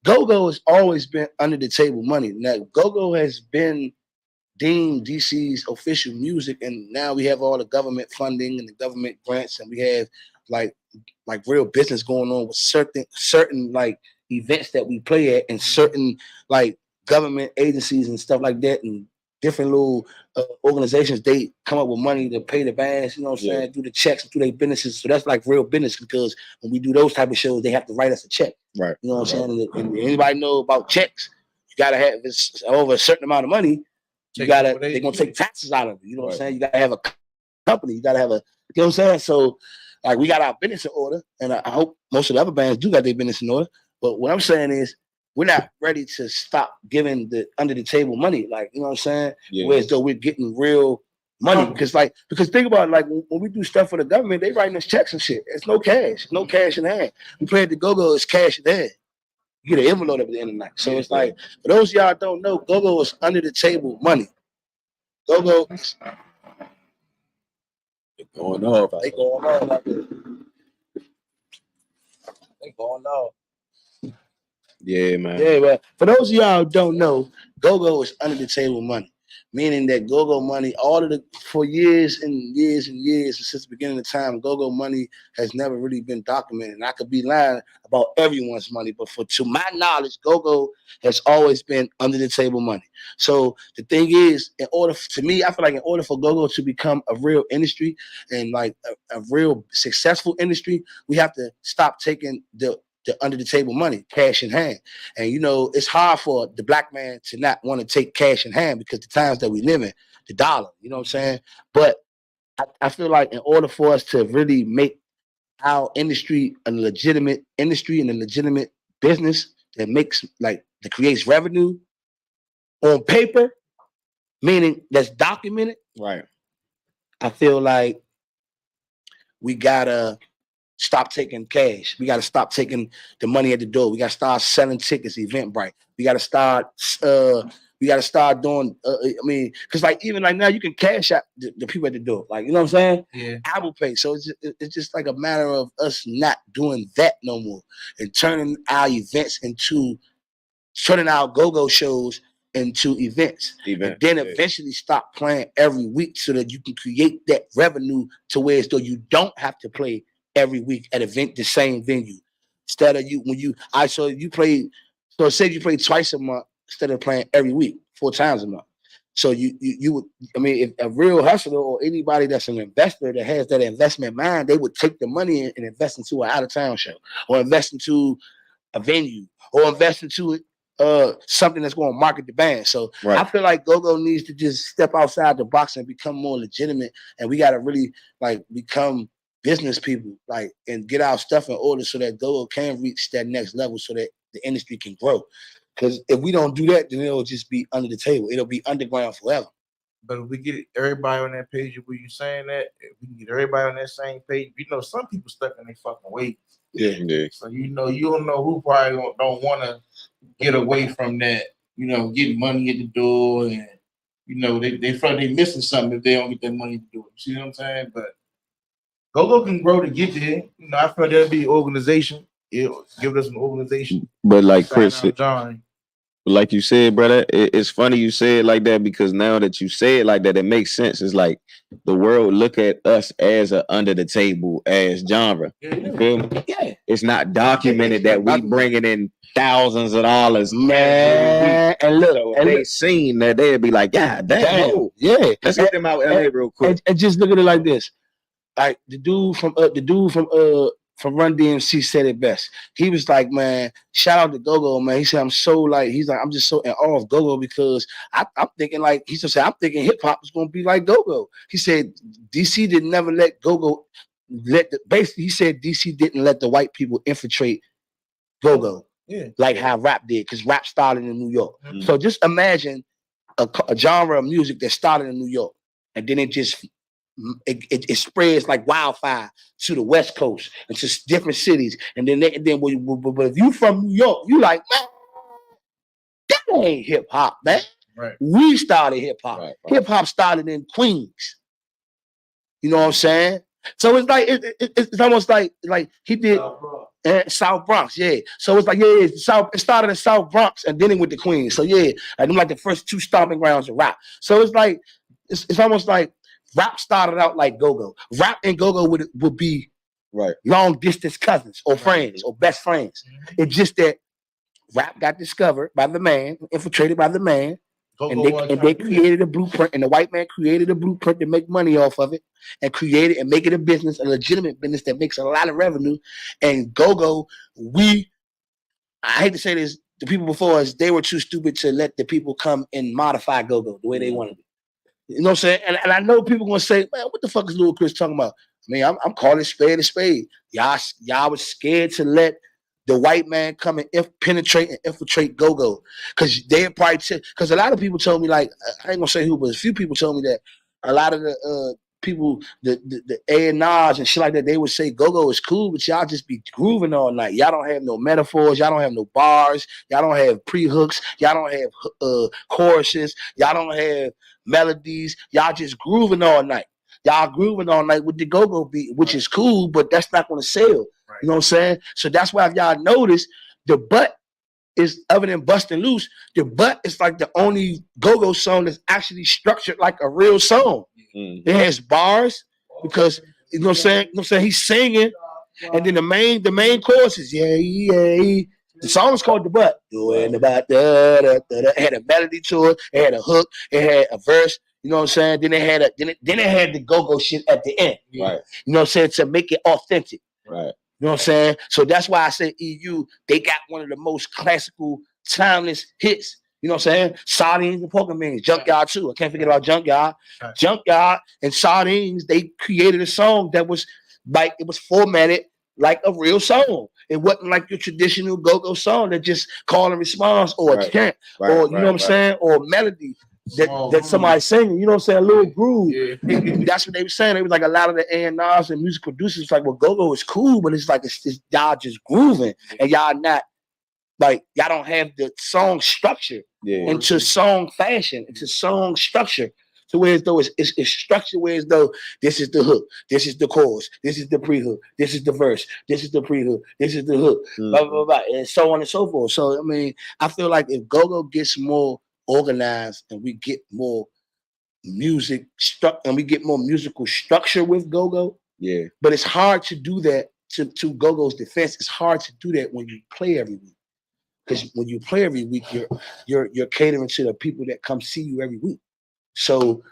[SPEAKER 5] GoGo has always been under the table money. Now, GoGo has been deemed DC's official music, and now we have all the government funding and the government grants, and we have like real business going on with certain like events that we play at, and certain like government agencies and stuff like that, and different little organizations, they come up with money to pay the bands, you know what I'm saying, through the checks and through their businesses. So that's like real business, because when we do those type of shows, they have to write us a check.
[SPEAKER 2] Right.
[SPEAKER 5] You know what I'm saying? And anybody know about checks? You gotta have, if it's over a certain amount of money, they're gonna take taxes out of it. You know what I'm saying? You gotta have a company, you gotta have a, you know what I'm saying? So like, we got our business in order, and I hope most of the other bands do got their business in order. But what I'm saying is, we're not ready to stop giving the under the table money, like, you know what I'm saying? Whereas though we're getting real money, because think about it, like when we do stuff for the government, they writing us checks and shit. It's no cash in hand. We play at the GoGo, it's cash in hand. You get an envelope at the end of the night. So it's like, for those of y'all don't know, GoGo is under the table money. GoGo,
[SPEAKER 2] they going off.
[SPEAKER 5] They going off.
[SPEAKER 2] Yeah, man.
[SPEAKER 5] Yeah, but for those of y'all who don't know, GoGo is under the table money. meaning that GoGo money, for years and years and years, since the beginning of time, GoGo money has never really been documented. And I could be lying about everyone's money, but to my knowledge, GoGo has always been under the table money. So the thing is, I feel like in order for GoGo to become a real industry and like a real successful industry, we have to stop taking the under the table money, cash in hand. And it's hard for the black man to not want to take cash in hand because the times that we live in, the dollar, you know what I'm saying? But I feel like in order for us to really make our industry a legitimate industry and a legitimate business that creates revenue on paper, meaning that's documented,
[SPEAKER 2] right?
[SPEAKER 5] I feel like we gotta stop taking cash. We got to stop taking the money at the door. We got to start selling tickets, Eventbrite. We got to start. We got to start doing. Because even like now, you can cash out the people at the door. Like, you know what I'm saying?
[SPEAKER 4] Yeah.
[SPEAKER 5] Apple Pay. So it's just like a matter of us not doing that no more and turning our events into turning our GoGo shows into events. And then eventually stop playing every week so that you can create that revenue to where as though you don't have to play every week at the same venue. Instead of say you play twice a month instead of playing every week, 4 times a month. So you would, if a real hustler or anybody that's an investor that has that investment mind, they would take the money and invest into an out of town show or invest into a venue or invest into something that's going to market the band. So I feel like GoGo needs to just step outside the box and become more legitimate. And we got to really become business people, and get our stuff in order so that GoGo can reach that next level so that the industry can grow. Because if we don't do that, then it'll just be under the table. It'll be underground forever.
[SPEAKER 4] But if we get everybody on that page where you saying that, if we can get everybody on that same page, some people stuck in their fucking ways.
[SPEAKER 2] Yeah.
[SPEAKER 4] So you don't know who probably don't want to get away from that. Getting money at the door, and they feel like they missing something if they don't get that money at the door. You see what I'm saying? But GoGo can grow to get there. I feel there'll be an organization. It'll give us an organization.
[SPEAKER 2] But like Chris,
[SPEAKER 4] John.
[SPEAKER 2] Like you said, brother, it's funny you say it like that because now that you say it like that, it makes sense. It's like the world look at us as a under the table as genre. You feel me?
[SPEAKER 5] Yeah.
[SPEAKER 2] It's not documented that we bringing in thousands of dollars.
[SPEAKER 5] Man, and look,
[SPEAKER 2] so if they seen that, they'd be like, damn.
[SPEAKER 5] Yeah.
[SPEAKER 2] Let's get them out LA real quick.
[SPEAKER 5] And just look at it like this. Like the dude from Run DMC said it best. He was like, man, shout out to GoGo, man. He said, I'm just so in awe of GoGo because I'm thinking I'm thinking hip hop is going to be like GoGo. He said, DC did never let GoGo he said DC didn't let the white people infiltrate GoGo. Yeah. Like how rap did, because rap started in New York. Mm-hmm. So just imagine a genre of music that started in New York and then it spreads like wildfire to the West Coast and to different cities. And then if you from New York, you like, man, that ain't hip hop, man.
[SPEAKER 4] Right.
[SPEAKER 5] We started hip hop. Right. Hip hop started in Queens. You know what I'm saying? So it's like it's almost like he did South Bronx, yeah. So it's like it started in South Bronx and then it went to Queens. So yeah, them like the first 2 stomping grounds of rap. So it's like it's almost like rap started out like GoGo. Rap and GoGo would be long distance cousins or friends or best friends. Mm-hmm. It's just that rap got discovered by the man, infiltrated by the man, and they created a blueprint, and the white man created a blueprint to make money off of it and create it and make it a business, a legitimate business that makes a lot of revenue. And GoGo, I hate to say this, the people before us, they were too stupid to let the people come and modify GoGo the way they wanted it. You know what I'm saying? And I know people gonna say, man, what the fuck is Lil Chris talking about? I mean, I'm calling spade a spade. Y'all was scared to let the white man come and penetrate and infiltrate GoGo. Because they probably because a lot of people told me, like, I ain't gonna say who, but a few people told me that a lot of the people, the A&Rs and shit like that, they would say GoGo is cool, but y'all just be grooving all night. Y'all don't have no metaphors, y'all don't have no bars, y'all don't have pre-hooks, y'all don't have choruses, y'all don't have melodies, y'all just grooving all night. Y'all grooving all night with the GoGo beat, which is cool, but that's not gonna sell. Right. You know what I'm saying? So that's why if y'all notice, the butt is other than Bustin' Loose, the Butt is like the only go-go song that's actually structured like a real song. It has bars because you know what I'm saying. You know what I'm saying? He's singing, and then the main chorus is yeah. The song is called The Butt. Doing about it had a melody to it. It had a hook. It had a verse. You know what I'm saying? Then it had the go-go shit at the end.
[SPEAKER 2] Right.
[SPEAKER 5] You know what I'm saying? To make it authentic.
[SPEAKER 2] Right.
[SPEAKER 5] You know what I'm saying? So that's why I say EU, they got one of the most classical, timeless hits. You know what I'm saying? Sardines and Pokemon, Junkyard too. I can't forget about Junkyard. Right. Junkyard and Sardines, they created a song that was like, it was formatted like a real song. It wasn't like your traditional go-go song that just call and response or a chant or, you know what I'm saying? Or melody that somebody's singing. You know what I'm saying? A little groove. Yeah. That's what they were saying. It was like a lot of the A&Rs and music producers like, well, go-go is cool, but it's like it's y'all just grooving and y'all not like, y'all don't have the song structure into song fashion, into song structure. So where as though it's structured where as though this is the hook, this is the chorus, this is the pre-hook, this is the verse, this is the pre-hook, this is the hook, blah, blah, blah, and so on and so forth. So, I mean, I feel like if go-go gets more organized and we get more music and we get more musical structure with go-go. Yeah. But it's hard to do that to go-go's defense. It's hard to do that when you play every week. Because when you play every week, you're catering to the people that come see you every week. So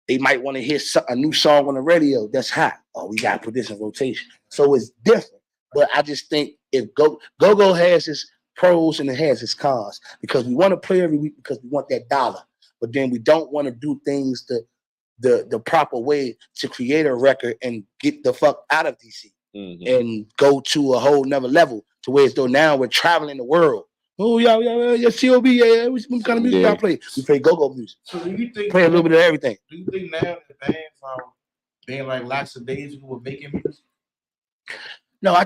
[SPEAKER 5] they might want to hear a new song on the radio that's hot. Oh, we gotta put this in rotation. So it's different. But I just think if go-go has its pros and it has its cons, because we want to play every week because we want that dollar. But then we don't want to do things the proper way to create a record and get the fuck out of DC and go to a whole nother level to where as though now we're traveling the world. Oh, yeah, COB, yeah. What kind of music y'all play? We play go-go music. So do you think play a little bit of everything?
[SPEAKER 4] Do you think now the bands are being like lackadaisical with making music?
[SPEAKER 5] No, I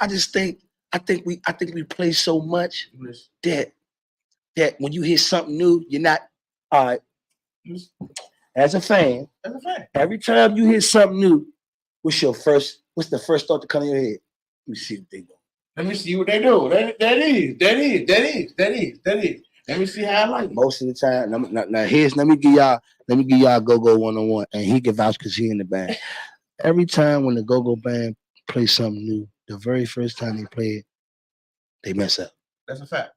[SPEAKER 5] just think we play so much that when you hear something new, you're not all right. As a fan, every time you hear something new, what's the first thought to come in your head? Let me see what they do.
[SPEAKER 4] Let me see what they do. That is. Let me see how I like it.
[SPEAKER 5] Most of the time, let me give y'all go-go 101, and he can vouch because he in the band. Every time when the go-go band plays something new, the very first time they play it, they mess up.
[SPEAKER 4] That's a fact.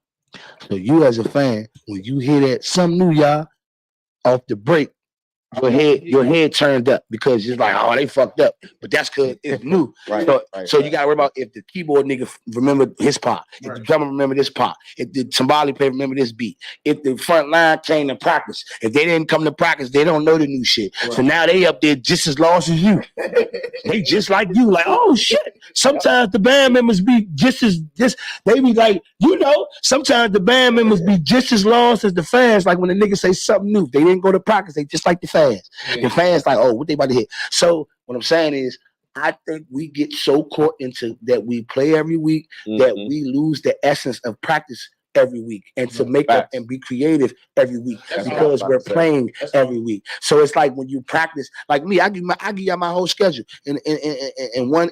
[SPEAKER 5] So you as a fan, when you hear that something new, y'all, off the break, your head turned up because it's like, oh, they fucked up. But that's because it's new. So you gotta worry about if the keyboard nigga remember his part, if the drummer remember this part, if the timbali player remember this beat, if the front line came to practice. If they didn't come to practice, they don't know the new shit. So now they up there just as lost as you. They just like you, like, oh shit. Sometimes the band members be they be like, sometimes the band members be just as lost as the fans. Like when the niggas say something new, they didn't go to practice, they just like the fans. The fans like, oh, what they about to hit? So what I'm saying is, I think we get so caught into that we play every week that we lose the essence of practice every week and to make up and be creative every week because we're playing every week. So it's like when you practice, like me, I give you my whole schedule in one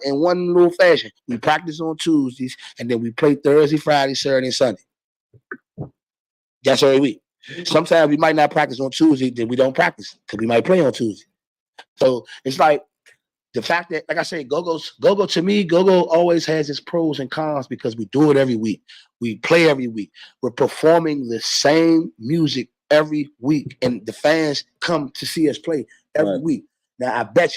[SPEAKER 5] little fashion. We practice on Tuesdays and then we play Thursday, Friday, Saturday, and Sunday. That's every week. Sometimes we might not practice on Tuesday, then we don't practice because we might play on Tuesday. So it's like the fact that, like I say, go-go to me, go-go always has its pros and cons because we do it every week. We play every week. We're performing the same music every week, and the fans come to see us play every week. Now, I bet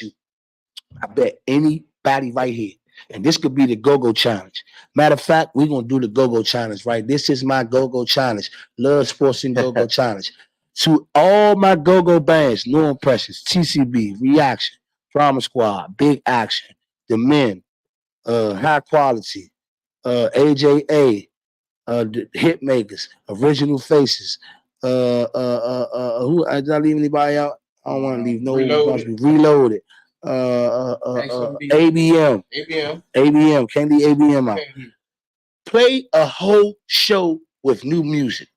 [SPEAKER 5] anybody right here, and this could be the go-go challenge. Matter of fact, we're going to do the go-go challenge, right? This is my go-go challenge. Love Sports and Go-Go Challenge. To all my go-go bands, New Impressions, TCB, Reaction, Drama Squad, Big Action, The Men, High Quality, AJA, the Hitmakers, Original Faces, who did I leave anybody out? I don't want to leave no Reloaded. ABM. Can't leave ABM out. Play a whole show with new music.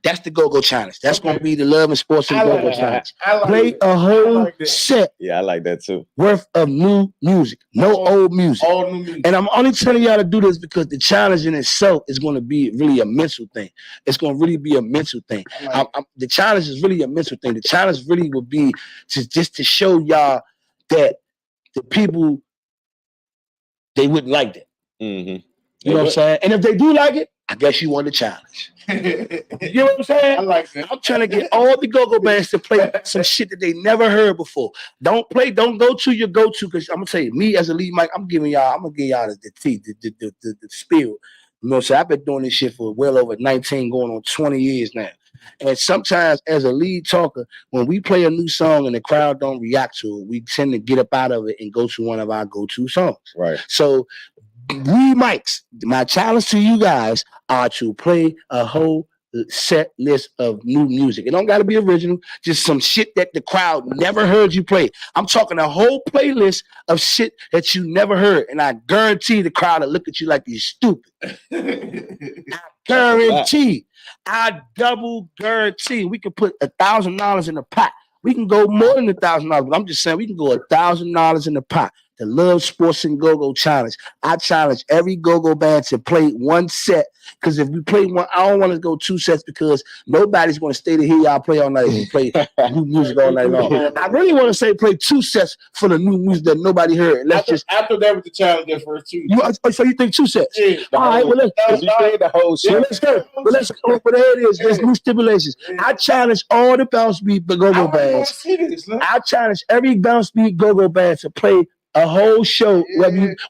[SPEAKER 5] That's the GoGo challenge. That's gonna be the Love and Sports and GoGo challenge. Play
[SPEAKER 4] it.
[SPEAKER 5] a whole set.
[SPEAKER 2] Yeah, I like that too.
[SPEAKER 5] Worth of new music, no old music.
[SPEAKER 4] All new music.
[SPEAKER 5] And I'm only telling y'all to do this because the challenge in itself is going to be really a mental thing. It's going to really be a mental thing. The challenge is really a mental thing. The challenge really will be just to show y'all that the people, they wouldn't like that.
[SPEAKER 2] Mm-hmm.
[SPEAKER 5] You know what I'm saying? And if they do like it, I guess you won the challenge. You know what I'm saying?
[SPEAKER 4] I like that.
[SPEAKER 5] I'm trying to get all the go-go bands to play some shit that they never heard before. Don't go to your go-to, because I'm gonna tell you, me as a lead mic, I'm gonna give y'all the tea, the spiel. You know what I'm saying? I've been doing this shit for well over 19, going on 20 years now. And sometimes as a lead talker, when we play a new song and the crowd don't react to it, we tend to get up out of it and go to one of our go-to songs.
[SPEAKER 2] Right.
[SPEAKER 5] So lead mics, my challenge to you guys are to play a whole set list of new music. It don't got to be original, just some shit that the crowd never heard you play. I'm talking a whole playlist of shit that you never heard, and I guarantee the crowd will look at you like you're stupid. I guarantee. I double guarantee. We can put $1,000 in the pot. We can go more than $1,000, but I'm just saying we can go $1,000 in the pot. The Love, Sports, and GoGo challenge. I challenge every GoGo band to play one set, because if you play one, I don't want to go 2 sets because nobody's going to stay to hear y'all play all night and play new music all night long. I really want to say play 2 sets for the new music that nobody heard.
[SPEAKER 4] After that with the challenge, that first 2.
[SPEAKER 5] So you think 2 sets?
[SPEAKER 4] Yeah.
[SPEAKER 5] All right, well,
[SPEAKER 2] the whole shit.
[SPEAKER 5] Let's go. But there it is. There's new stipulations. I challenge all the bounce beat GoGo bands. I challenge every bounce beat GoGo band to play a whole show,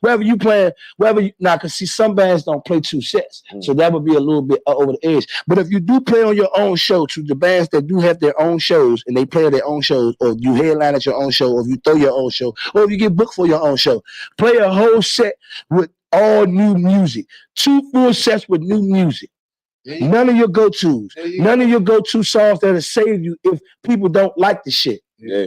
[SPEAKER 5] wherever you play, because see, some bands don't play 2 sets, so that would be a little bit over the edge. But if you do play on your own show, to the bands that do have their own shows and they play their own shows, or you headline at your own show, or if you throw your own show, or if you get booked for your own show, play a whole set with all new music, 2 full sets with new music. None of your go-tos, none of your go-to songs that'll save you if people don't like the shit.
[SPEAKER 2] Yeah.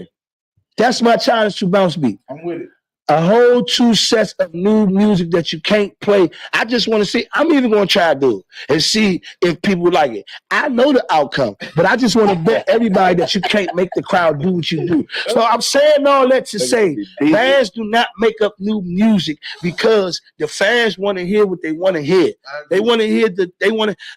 [SPEAKER 5] That's my challenge to Bounce Beat.
[SPEAKER 4] I'm with it.
[SPEAKER 5] A whole 2 sets of new music that you can't play. I just want to see. I'm even going to try to do it and see if people like it. I know the outcome, but I just want to bet everybody that you can't make the crowd do what you do. So I'm saying all that to say, bands do not make up new music because the fans want to hear what they want to hear. They want to hear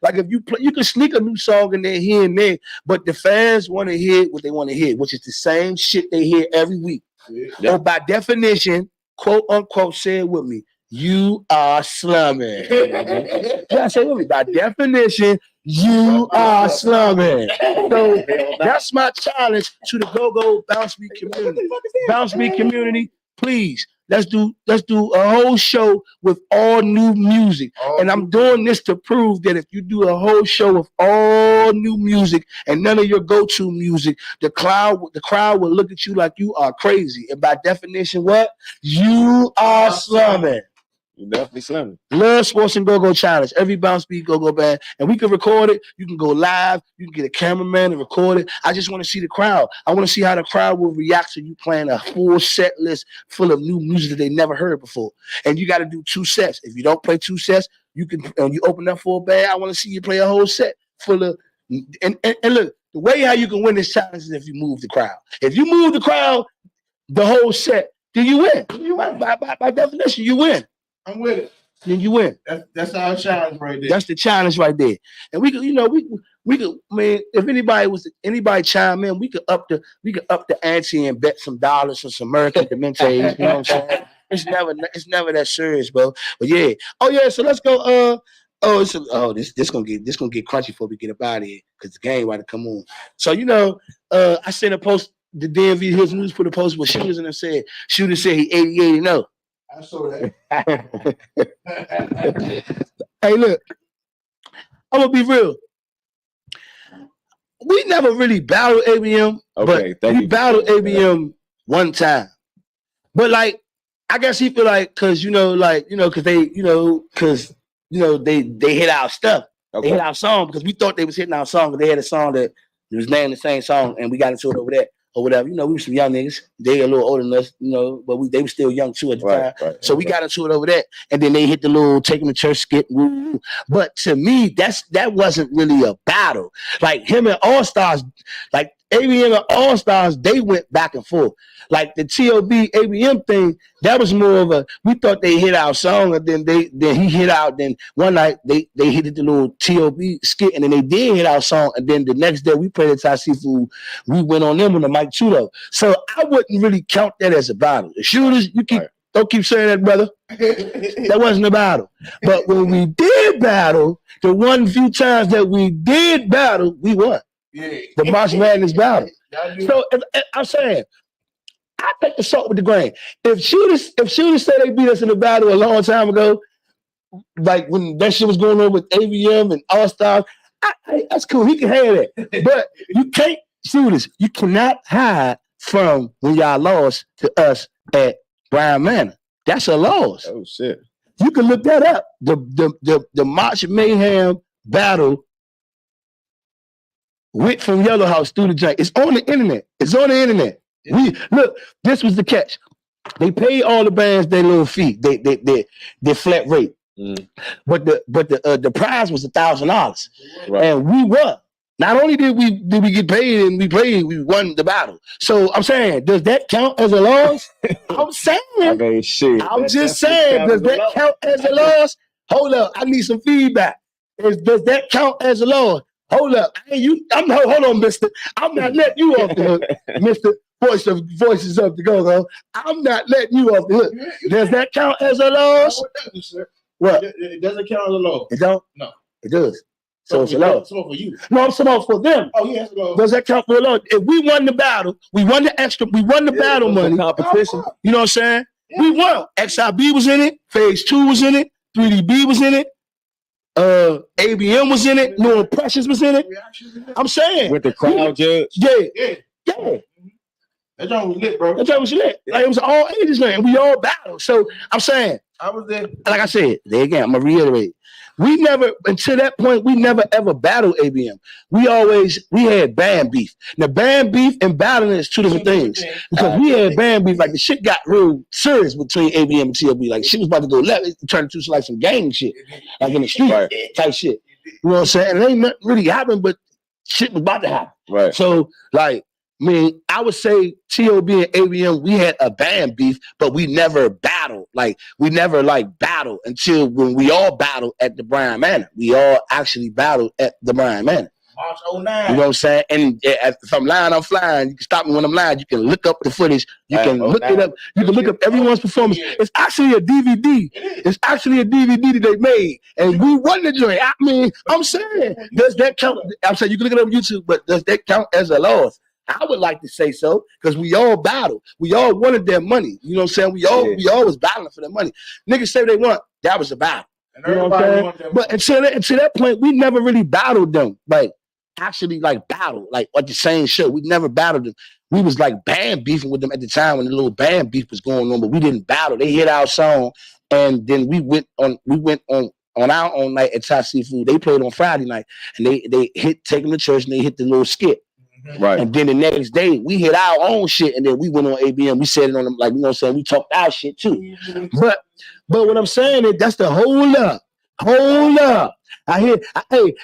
[SPEAKER 5] like if you play, you can sneak a new song in there here and there, but the fans want to hear what they want to hear, which is the same shit they hear every week. Yeah. Or by definition, quote unquote, say it with me, you are slumming. Yeah, say it with me. By definition, you are slumming. So that's my challenge to the GoGo Bounce Beat community. Bounce Beat community, please. Let's do a whole show with all new music. And I'm doing this to prove that if you do a whole show with all new music and none of your go-to music, the crowd will look at you like you are crazy. And by definition, what? You are slumming.
[SPEAKER 2] You definitely slumming.
[SPEAKER 5] Love, Sports, and GoGo challenge. Every Bounce Beat GoGo band. And we can record it. You can go live. You can get a cameraman and record it. I just want to see the crowd. I want to see how the crowd will react to you playing a full set list full of new music that they never heard before. And you got to do 2 sets. If you don't play 2 sets, you can. You open up for a band. I want to see you play a whole set full of. And look, the way how you can win this challenge is if you move the crowd. If you move the crowd, the whole set, then you win. By definition, you win.
[SPEAKER 4] I'm with it.
[SPEAKER 5] Then you win.
[SPEAKER 4] That's our challenge right there.
[SPEAKER 5] That's the challenge right there. And we could, we could. I mean, if anybody chime in, we could up the ante and bet some dollars on some American Dementes. You know what I'm saying? It's never that serious, bro. But yeah. Oh yeah. So let's go. This gonna get crunchy before we get up out of here because the game about to come on. So I sent a post. The DMV Hills News put a post with shooters and said he 88-0.
[SPEAKER 4] I saw that.
[SPEAKER 5] Hey, look, I'm gonna be real. We never really battled ABM, but we battled ABM one time. But like, I guess he feel like because they hit our stuff. Okay. They hit our song because we thought they was hitting our song, but they had a song that was named the same song, and we got into it over there. or whatever. You know, we were some young niggas. They a little older than us, you know, but they were still young too at the time.
[SPEAKER 2] Right,
[SPEAKER 5] so we got into it over that, and then they hit the little taking the church skit. Woo. But to me, that wasn't really a battle. Like him and All Stars, like ABM and All Stars, they went back and forth. Like the T.O.B. ABM thing, that was more of a, we thought they hit our song, and then he hit out. Then one night they hit the little T.O.B. skit, and then they did hit our song. And then the next day we played at Thai Seafood. We went on them on the mic too, though. So I wouldn't really count that as a battle. The shooters, don't keep saying that, brother. That wasn't a battle. But when we did battle, the one few times that we did battle, we won. Yeah. The March Madness battle. So if I'm saying, I take the salt with the grain. If shooters say they beat us in a battle a long time ago, like when that shit was going on with ABM and All Stars, that's cool. He can have that. But you can't, shooters, you cannot hide from when y'all lost to us at Brian Manor. That's a loss.
[SPEAKER 2] Oh shit.
[SPEAKER 5] You can look that up. The March Mayhem battle went from Yellow House through the joint. It's on the internet. Look, this was the catch. They paid all the bands their little fee, their flat rate. Mm. But the prize was $1,000, right. And we won. Not only did we get paid and we played, we won the battle. So I'm saying, does that count as a loss? I'm saying. I mean, shit. I'm just saying, does that count as a loss? Hold up, I need some feedback. Does that count as a loss? Hold up, hold on, mister. I'm not letting you off the hook, Mister Voices of the GoGo. I'm not letting you off the hook. Does that count as a loss? What?
[SPEAKER 4] It doesn't count as a loss.
[SPEAKER 5] It don't?
[SPEAKER 4] No.
[SPEAKER 5] It does. So it's a loss.
[SPEAKER 4] It's for you.
[SPEAKER 5] No, I'm talking for them.
[SPEAKER 4] Oh, yeah.
[SPEAKER 5] Does that count for a loss? If we won the battle, we won the battle money.
[SPEAKER 2] Competition.
[SPEAKER 5] You know what I'm saying? Yeah. We won. XIB was in it. Phase 2 was in it. 3DB was in it. ABM was in it. No Impressions was in it. I'm saying.
[SPEAKER 2] With the crowd judge?
[SPEAKER 5] Yeah.
[SPEAKER 4] That joint was lit, bro.
[SPEAKER 5] That joint was lit. Like, it was all ages, man. And we all battled. So I'm saying.
[SPEAKER 4] I was there.
[SPEAKER 5] Like I said, there again, I'm going to reiterate. We never, until that point, we never ever battled ABM. We had band beef. Now, band beef and battling is two different things. Because we had band beef, like the shit got real serious between ABM and TLB. Like shit was about to go left. It turned into like some gang shit. Like in the street type shit. You know what I'm saying? And it ain't nothing really happened, but shit was about to happen.
[SPEAKER 2] Right.
[SPEAKER 5] So, like, I mean, I would say T.O.B. and ABM, we had a band beef, but we never battled. Like, we never, battled until when we all battled at the Brian Manor. We all actually battled at the Brian Manor.
[SPEAKER 4] March 09.
[SPEAKER 5] You know what I'm saying? And if I'm lying, I'm flying. You can stop me when I'm lying. You can look up the footage. You can look it up. You can look up everyone's performance. It's actually a DVD. It's actually a DVD that they made. And we won the joint. I mean, I'm saying, does that count? I'm saying, you can look it up on YouTube, but does that count as a loss? I would like to say so, because we all battled. We all wanted their money. You know what I'm saying? We all was battling for their money. Niggas say they want. That was a battle. You know what I'm saying? But until that point, we never really battled them. Actually battled, at the same show. We never battled them. We was band beefing with them at the time when the little band beef was going on, but we didn't battle. They hit our song, and then we went on our own night at Thai Seafood. They played on Friday night, and they hit Take Them to Church, and they hit the little skit.
[SPEAKER 2] Right.
[SPEAKER 5] And then the next day we hit our own shit, and then we went on ABM. We said it on them, you know what I'm saying? We talked our shit too. But what I'm saying is that's the hold up. Hey,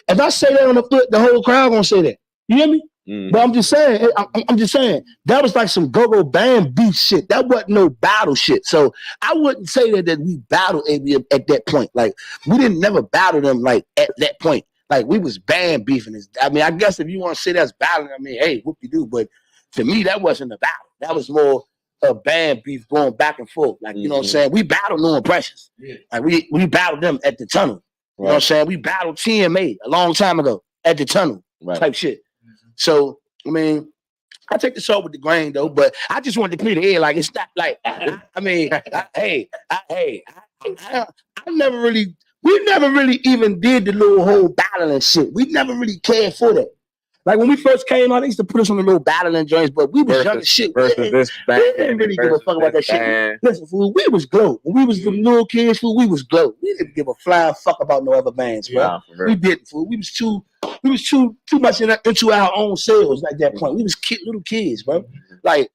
[SPEAKER 5] if I say that on the foot, the whole crowd gonna say that. You hear me? Mm. But I'm just saying that was some go-go band beef shit. That wasn't no battle shit. So I wouldn't say that we battled ABM at that point. We didn't never battle them at that point. We was band beefing. I mean, I guess if you want to say that's battling, I mean, hey, whoop-de-doo. But to me, that wasn't a battle. That was more a band beef going back and forth. You know what I'm saying? We battled No Impressions. Yeah. We battled them at the tunnel. You know what I'm saying? We battled TMA a long time ago at the tunnel type shit. Mm-hmm. So, I mean, I take the salt with the grain, though, but I just wanted to clear the air. It's not we never really even did the little whole battling shit. We never really cared for that. Like when we first came out, they used to put us on the little battling joints, but we was young as shit. We didn't really give a fuck about that shit. Listen, fool, we was glow. When we was the little kids, fool, we was glow. We didn't give a flying fuck about no other bands, bro.
[SPEAKER 2] Nah,
[SPEAKER 5] we didn't, fool. We was too much into our own selves at that point. We was little kids, bro. Like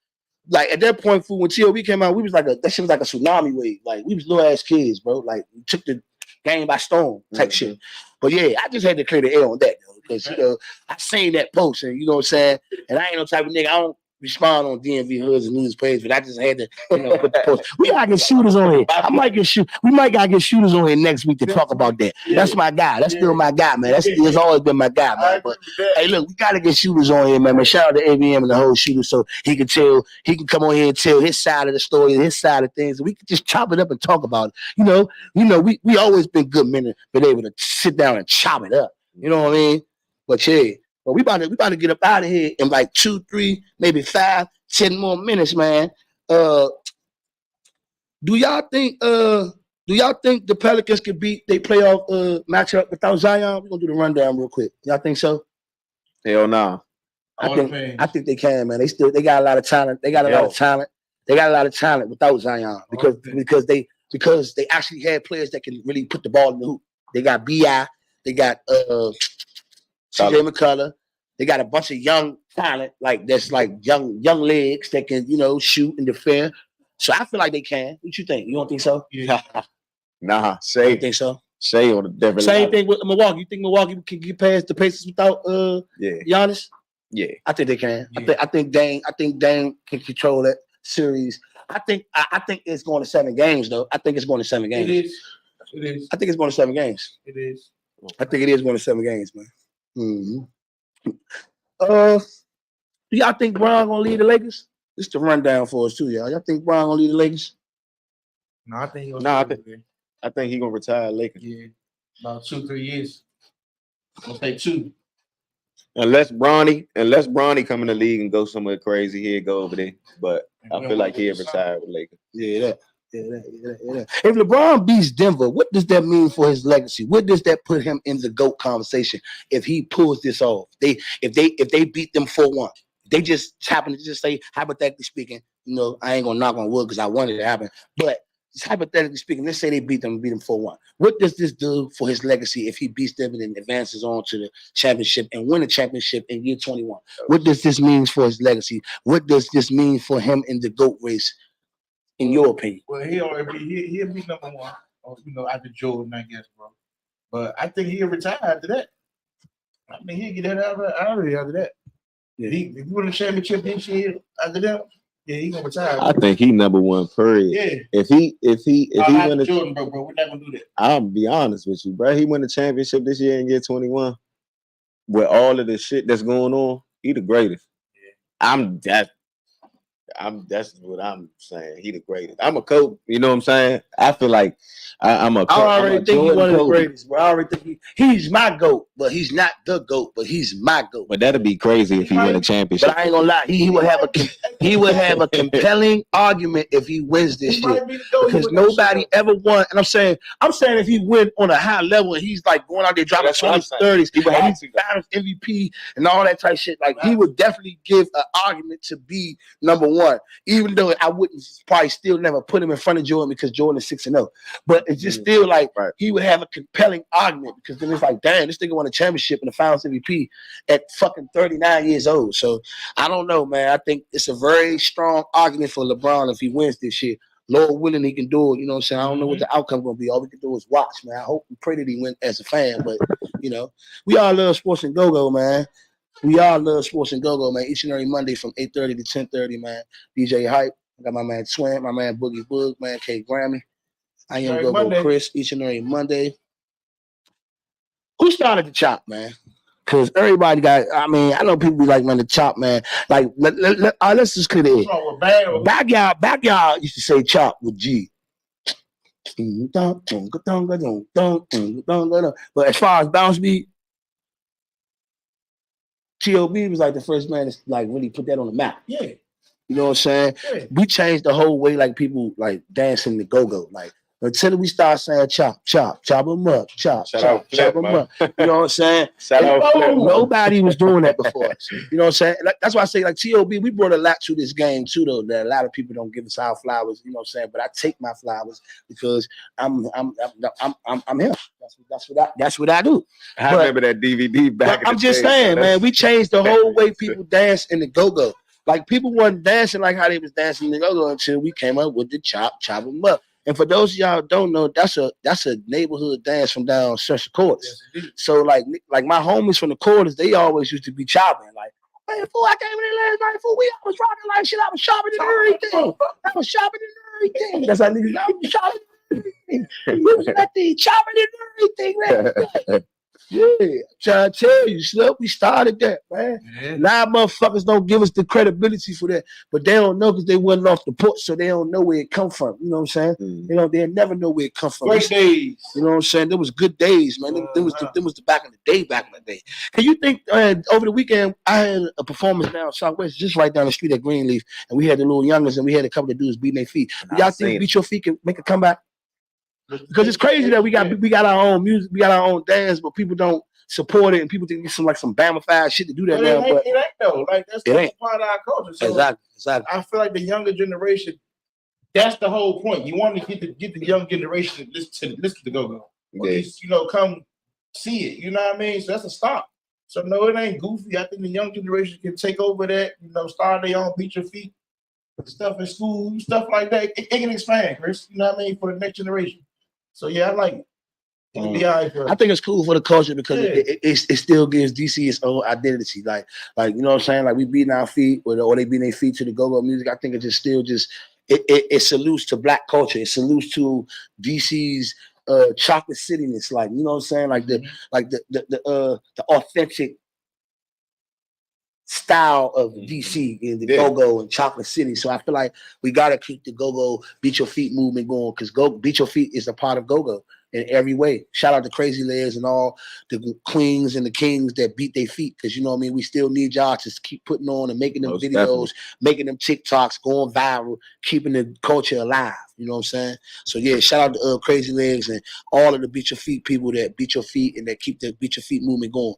[SPEAKER 5] at that point, fool, when T.O.B. came out, we was like that shit was like a tsunami wave. Like we was little ass kids, bro. Like we took the game by storm type shit. But yeah, I just had to clear the air on that, though, because I seen that post, and you know what I'm saying. And I ain't no type of nigga. I don't respond on DMV Hoods and news page, but I just had to, put the post. We gotta get shooters on here. We might gotta get shooters on here next week to talk about that. That's my guy. That's still my guy, man. It's always been my guy, man. But hey, look, we gotta get shooters on here, man. Shout out to ABM and the whole shooter, so he can come on here and tell his side of the story, his side of things. We can just chop it up and talk about it. We always been good men and been able to sit down and chop it up. You know what I mean? But yeah. But we about to get up out of here in like 2, 3, maybe 5, 10 more minutes, man. Do y'all think the Pelicans could beat they playoff matchup without Zion? We're gonna do the rundown real quick. Y'all think so?
[SPEAKER 2] Hell no.
[SPEAKER 5] I think they can, man. They got a lot of talent. They got a lot of talent. They got a lot of talent without Zion because they actually had players that can really put the ball in the hoop. They got B.I. They got CJ McCullough. They got a bunch of young talent, that's young legs that can, shoot and defend. So I feel like they can. What you think? You don't think so?
[SPEAKER 2] Yeah. Nah, Shay.
[SPEAKER 5] You think so?
[SPEAKER 2] Shay on the different
[SPEAKER 5] Same thing with Milwaukee. You think Milwaukee can get past the Pacers without Giannis?
[SPEAKER 2] Yeah.
[SPEAKER 5] I think they can. Yeah. I think Dame can control that series. I think it's going to 7 games though. I think it's going to 7 games.
[SPEAKER 4] It is.
[SPEAKER 5] I think it's going to 7 games.
[SPEAKER 4] It is.
[SPEAKER 5] I think it is going to 7 games, man. Mm-hmm. Do y'all think Bron gonna lead the Lakers? This is the rundown for us too, y'all. Y'all think Bron gonna lead the Lakers?
[SPEAKER 4] No, I think
[SPEAKER 2] I think he gonna retire Lakers.
[SPEAKER 4] Yeah, about 2-3 years. I'll say 2.
[SPEAKER 2] Unless Bronny come in the league and go somewhere crazy, he'll go over there. But I feel like he'll retire with Lakers.
[SPEAKER 5] Yeah. If LeBron beats Denver, what does that mean for his legacy? What does that put him in the GOAT conversation if he pulls this off? If they beat them 4-1, they just happen to just say, hypothetically speaking, I ain't gonna knock on wood because I wanted it to happen, but just hypothetically speaking, let's say they beat them 4-1. What does this do for his legacy if he beats them and advances on to the championship and win a championship in year 21? What does this mean for his legacy? What does this mean for him in the GOAT race? In your opinion?
[SPEAKER 4] Well, he'll be number 1, after Jordan, I guess, bro. But I think he'll retire after that. I mean, he'll get that out after that. Yeah. If he win the championship this year after that, yeah, he's gonna retire.
[SPEAKER 2] I think he number 1, period.
[SPEAKER 4] Yeah.
[SPEAKER 2] If he win the
[SPEAKER 4] Jordan, bro, we're not gonna do that.
[SPEAKER 2] I'll be honest with you, bro. He win the championship this year in year 21. With all of the shit that's going on, he the greatest. Yeah. That's what I'm saying. He the greatest. I'm a coach. You know what I'm saying? I feel like I'm a coach.
[SPEAKER 5] I already think he's one of the greatest, bro. I already think he's my GOAT, but he's not the GOAT, but he's my GOAT.
[SPEAKER 2] But that'd be crazy if he win a championship.
[SPEAKER 5] But I ain't gonna lie, he would have a compelling argument if he wins this shit. Because nobody ever won. And I'm saying if he win on a high level and he's like going out there dropping 20s, 30s, he would have MVP and all that type of shit. Like he would definitely give an argument to be number 1. Even though I wouldn't probably still never put him in front of Jordan because Jordan is 6-0. But it's just still like he would have a compelling argument because then it's like, damn, this nigga won a championship and the finals MVP at fucking 39 years old. So I don't know, man. I think it's a very strong argument for LeBron if he wins this shit. Lord willing, he can do it. You know what I'm saying? I don't know what the outcome gonna be. All we can do is watch, man. I hope and pray that he wins as a fan, but we all love sports and GoGo, man. We all love sports and GoGo, man. Each and every Monday from 8:30 to 10:30, man. DJ Hype. I got my man Twin, my man Boogie Boog, man K Grammy. I am GoGo Chris. Each and every Monday. Who started the chop, man? Because everybody got. I know people be like, man, the chop, man. Like, let's just clear the air. Backyard used to say chop with G. But as far as bounce beat, T.O.B. was like the first man to like really put that on the map. Yeah. You know what I'm saying? Yeah. We changed the whole way like people like dancing the go-go. Like Until we start saying chop them up, chop
[SPEAKER 2] out Flip,
[SPEAKER 5] them
[SPEAKER 2] man.
[SPEAKER 5] up. You know what I'm saying?
[SPEAKER 2] Shout out Flip.
[SPEAKER 5] Nobody was doing that before us. You know what I'm saying? That's why I say, like, T.O.B., we brought a lot to this game too, though, that a lot of people don't give us our flowers. You know what I'm saying? But I take my flowers because I'm him. That's what I do.
[SPEAKER 2] I remember that DVD back.
[SPEAKER 5] I'm just saying, man, we changed the whole way people dance in the go-go. Like, people wasn't dancing like how they was dancing in the go-go until we came up with the chop them up. And for those of y'all who don't know, that's a neighborhood dance from down Central Quarters. Yes, so like my homies from the quarters, they always used to be chopping. Like, man, fool, I came in there last night, fool. I was rocking like shit. I was shopping and everything. I was shopping and everything. That's how niggas. I was shopping and everything. You was at the chopping and everything, man. Yeah, I'm trying to tell you, Slip, we started that, man. Yeah. Now motherfuckers don't give us the credibility for that, but they don't know because they wasn't off the porch, so they don't know where it come from. You know what I'm saying? You know, they'll never know where it come from.
[SPEAKER 4] Great days.
[SPEAKER 5] You know what I'm saying? There was good days, man. There was the back in the day. Can you think over the weekend I had a performance down Southwest, just right down the street at Greenleaf, and we had the little youngers and we had a couple of dudes beating their feet. Y'all think Beat Your Feet can make a comeback? Because it's crazy that we got our own music, we got our own dance, but people don't support it, and people think it's some Bama-fied shit to do that now.
[SPEAKER 4] But it ain't though. Like that's part of our culture. So
[SPEAKER 5] exactly.
[SPEAKER 4] I feel like the younger generation, that's the whole point. You want to get the young generation to listen to go-go. Or at least, come see it. You know what I mean? So that's a start. So no, it ain't goofy. I think the young generation can take over that. Start their own Beat Your Feet stuff in school, stuff like that. It can expand, Chris. You know what I mean? For the next generation. So yeah, I like it. I
[SPEAKER 5] think it's cool for the culture because it still gives DC its own identity. Like you know what I'm saying? Like we beating our feet or they beating their feet to the go-go music. I think it just still it salutes to Black culture. It salutes to DC's chocolate cityness. Like, you know what I'm saying? Like the authentic style of DC in the go-go and chocolate city. So I feel like we gotta keep the go-go Beat Your Feet movement going because Beat Your Feet is a part of go-go in every way. Shout out to Crazy Legs and all the queens and the kings that beat their feet because, you know what I mean, we still need y'all to keep putting on and making them videos, definitely. Making them TikToks, going viral, keeping the culture alive. You know what I'm saying? So yeah, shout out to Crazy Legs and all of the Beat Your Feet people that beat your feet and that keep the Beat Your Feet movement going.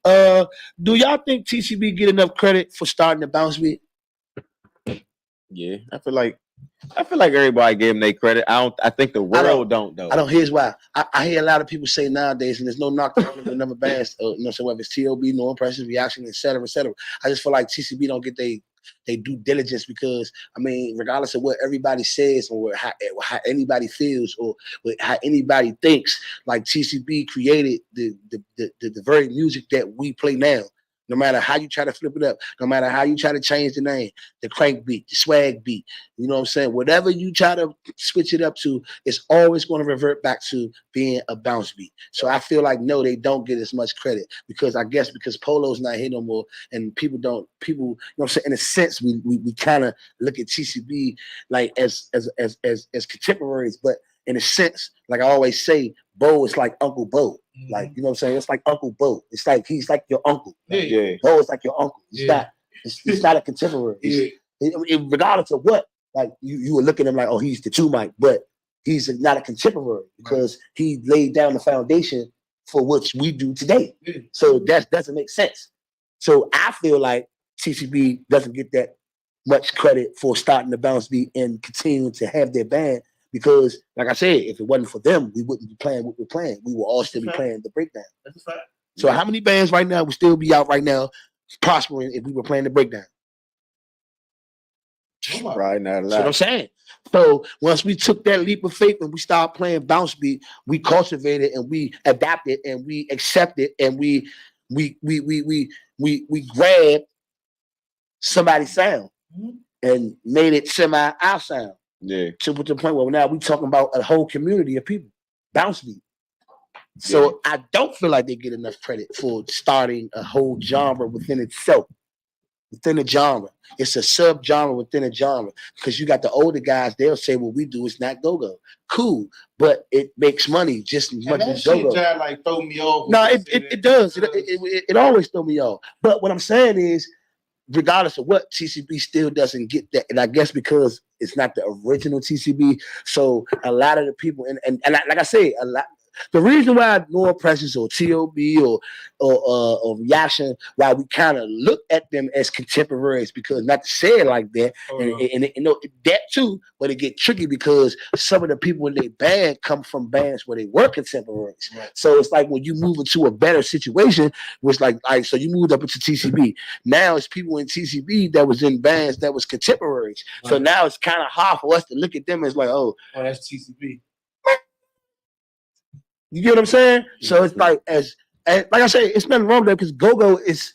[SPEAKER 5] Do y'all think TCB get enough credit for starting the bounce beat?
[SPEAKER 2] Yeah, I feel like everybody gave them their credit. I think the world don't though.
[SPEAKER 5] I don't. Here's why. I hear a lot of people say nowadays, and there's no knock on the number bands. So whether it's T.O.B., No Impressions, Reaction, etc. I just feel like TCB don't get they due diligence because, I mean, regardless of what everybody says or how anybody feels or how anybody thinks, like TCB created the very music that we play now. No matter how you try to flip it up, no matter how you try to change the name, the crank beat, the swag beat, you know what I'm saying? Whatever you try to switch it up to, it's always going to revert back to being a bounce beat. So I feel like, no, they don't get as much credit because I guess because Polo's not here no more and people, you know what I'm saying? In a sense, we kind of look at TCB like as contemporaries, but in a sense, like I always say, Bo is like Uncle Bo. Like, you know what I'm saying? It's like Uncle Bo. It's like he's like your uncle. Like, Bo is like your uncle. It's not a contemporary. Regardless of what, like you would look at him like, oh, he's the two mic, but he's not a contemporary because he laid down the foundation for what we do today. So that doesn't make sense. So I feel like TCB doesn't get that much credit for starting the bounce beat and continuing to have their band. Because, like I said, if it wasn't for them, we wouldn't be playing what we're playing. We will all still be playing the breakdown. That's a fact. So how many bands right now would still be out right now prospering if we were playing the breakdown?
[SPEAKER 2] Right now,
[SPEAKER 5] that's what I'm saying. So once we took that leap of faith and we started playing bounce beat, we cultivated and we adapted and we accepted and we grabbed somebody's sound and made it semi our sound.
[SPEAKER 2] Yeah.
[SPEAKER 5] To the point where now we talking about a whole community of people. Bounce beat. So I don't feel like they get enough credit for starting a whole genre within itself. Within a genre. It's a sub-genre within a genre. Because you got the older guys, they'll say what we do is not go-go. Cool. But it makes money just as much as go-go.
[SPEAKER 4] That shit like throw me off.
[SPEAKER 5] No, it does. It always throw me off. But what I'm saying is, regardless of what, TCB still doesn't get that. And I guess because it's not the original TCB, so a lot of the people, and like I say, a lot. The reason why No Presence or TOB or Reaction, why we kind of look at them as contemporaries, because not to say it like that, and that too, but it get tricky because some of the people in their band come from bands where they were contemporaries. Right. So it's like when you move into a better situation, which like so you moved up into TCB. Now it's people in TCB that was in bands that was contemporaries. Right. So now it's kind of hard for us to look at them as like, oh,
[SPEAKER 4] that's TCB.
[SPEAKER 5] You get what I'm saying? So it's like like I say, it's nothing wrong with that because GoGo is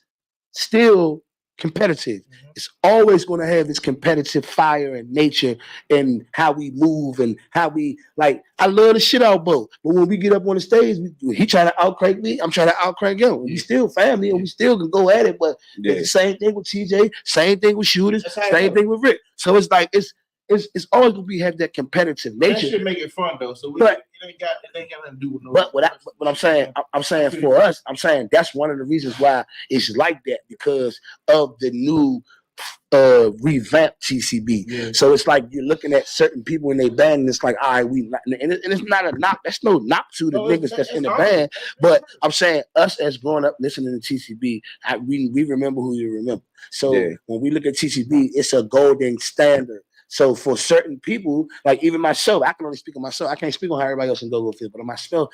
[SPEAKER 5] still competitive. Mm-hmm. It's always going to have this competitive fire and nature and how we move and how we like. I love the shit out both, but when we get up on the stage, he trying to outcrank me. I'm trying to outcrank him. We still family and we still can go at it. But it's the same thing with TJ, same thing with Shooters, same thing with Rick. So it's like it's always gonna be have that competitive nature.
[SPEAKER 4] That should make it fun though. So it ain't got nothing to do with no.
[SPEAKER 5] But what I'm saying for us, I'm saying that's one of the reasons why it's like that because of the new revamped TCB. Yeah. So it's like you're looking at certain people in their band, and it's like, all right, and it's not a knock. That's no knock to the niggas that's in the band. But I'm saying us as growing up listening to TCB, we remember who you remember. So when we look at TCB, it's a golden standard. So for certain people, like even myself, I can only speak on myself. I can't speak on how everybody else in GoGo feels, but on myself,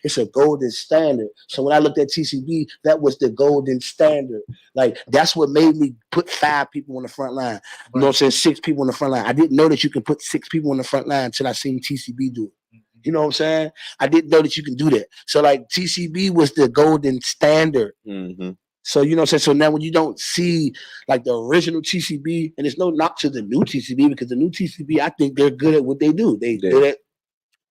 [SPEAKER 5] it's a golden standard. So when I looked at TCB, that was the golden standard. Like that's what made me put 5 people on the front line. You know what I'm saying? 6 people on the front line. I didn't know that you can put 6 people on the front line until I seen TCB do it. You know what I'm saying? I didn't know that you can do that. So like TCB was the golden standard. Mm-hmm. So, you know what I'm saying? So now when you don't see like the original TCB, and there's no knock to the new TCB because the new TCB, I think they're good at what they do. They're good at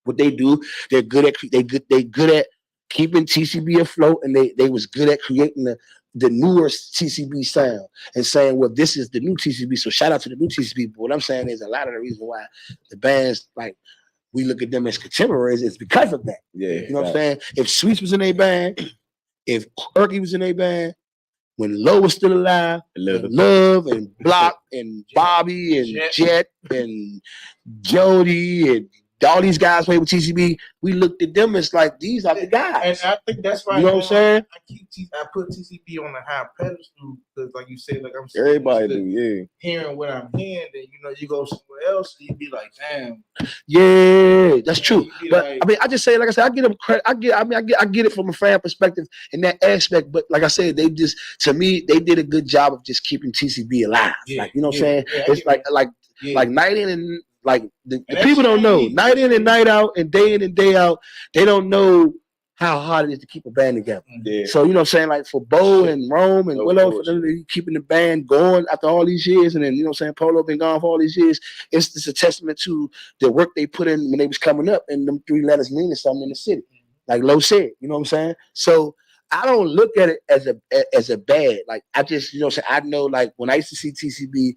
[SPEAKER 5] what they do. They're good at keeping TCB afloat, and they was good at creating the newer TCB sound and saying, well, this is the new TCB. So shout out to the new TCB. But what I'm saying is a lot of the reason why the bands like we look at them as contemporaries is because of that. Yeah, you know what I'm saying? If Sweets was in a band, if Erky was in a band, when Low was still alive, Love and Block and Bobby and Jet and Jody and all these guys played with TCB, we looked at them as like, these are the guys.
[SPEAKER 4] And I think that's why,
[SPEAKER 5] you know what I'm saying?
[SPEAKER 4] I put TCB on a high pedestal because, like you said, like I'm
[SPEAKER 2] everybody do,
[SPEAKER 4] hearing what I'm hearing, and you go somewhere else, and you be like, damn.
[SPEAKER 5] Yeah, that's true. But like, I mean, I just say, like I said, I get them credit. I get it from a fan perspective in that aspect. But like I said, to me, they did a good job of just keeping TCB alive. Like, you know what I'm saying? It's like night in and like the people don't know. Night in and night out and day out, they don't know how hard it is to keep a band together. Yeah. So, you know what I'm saying? Like for Bo and Rome and Willow, for them keeping the band going after all these years, and then, you know what I'm saying, Polo been gone for all these years, it's just a testament to the work they put in when they was coming up, and them 3 letters meaning something in the city. Like Lo said, you know what I'm saying? So I don't look at it as a bad. Like I just, you know what I'm saying? I know like when I used to see TCB,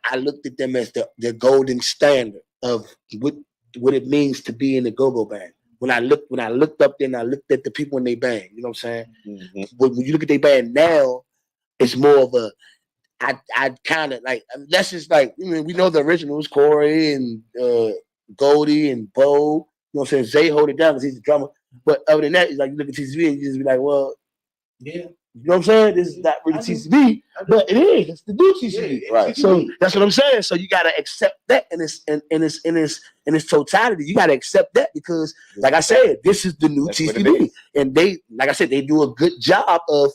[SPEAKER 5] I looked at them as the golden standard of what it means to be in the GoGo band. When I looked up there and I looked at the people in their band, you know what I'm saying? Mm-hmm. When you look at their band now, it's more of a I kind of like, that's just like, I mean, we know the originals, Corey and Goldie and Bo, you know what I'm saying? Zay hold it down because he's the drummer. But other than that, it's like you look at TCB and you just be like, well, yeah. You know what I'm saying? This is not really TCB, but it is. It's the new TCB, right? So that's what I'm saying. So you gotta accept that in its totality. You gotta accept that because, like I said, this is the new TCB, and they, like I said, they do a good job of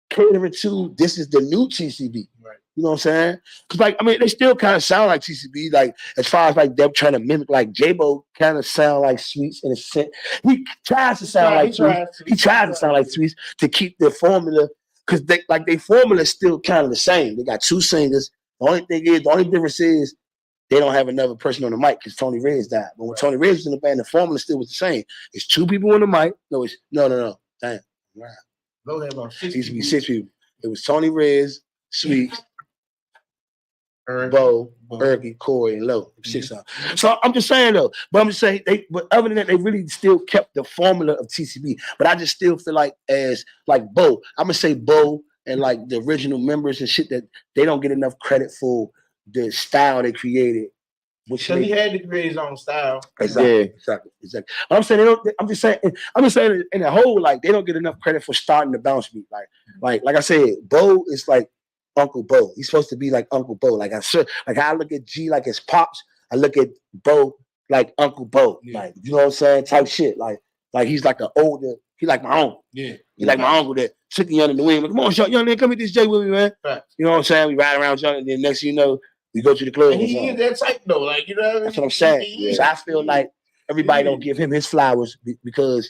[SPEAKER 5] catering to this is the new TCB. Right. You know what I'm saying? Because, like, I mean, they still kind of sound like TCB, like, as far as, like, them trying to mimic, like, J-Bo kind of sound like Sweets in a sense. He tries to sound like Sweets. He tries to sound like Sweets to keep their formula, because, their formula is still kind of the same. They got 2 singers. The only difference is they don't have another person on the mic because Tony Reyes died. But when Tony Reyes was in the band, the formula still was the same. It's 2 people on the mic. No. Damn. Wow.
[SPEAKER 4] Go ahead, about 6
[SPEAKER 5] people. It used to be 6 people. It was Tony Reyes, Sweets, Bo, Erky, Corey, and Low. 6 songs. So I'm just saying though, but I'm just saying but other than that, they really still kept the formula of TCB. But I just still feel like as like Bo, I'm gonna say Bo and like the original members and shit that they don't get enough credit for the style they created.
[SPEAKER 4] Because he had to create his own style.
[SPEAKER 5] Exactly. I'm saying they don't. I'm just saying in the whole, like, they don't get enough credit for starting the bounce beat. Like I said, Bo is like Uncle Bo. He's supposed to be like Uncle Bo. Like I look at G like his pops. I look at Bo like Uncle Bo. Yeah. Like, you know what I'm saying? Type shit. Like he's like he like my uncle.
[SPEAKER 4] Yeah.
[SPEAKER 5] He like my uncle that took the young in the wing. Like, come on, young man, come hit this J with me, man. Right. You know what I'm saying? We ride around young, and then next thing you know, we go to the club.
[SPEAKER 4] And he is that type though, like, you know what I mean?
[SPEAKER 5] That's what I'm saying. So I feel like everybody don't give him his flowers because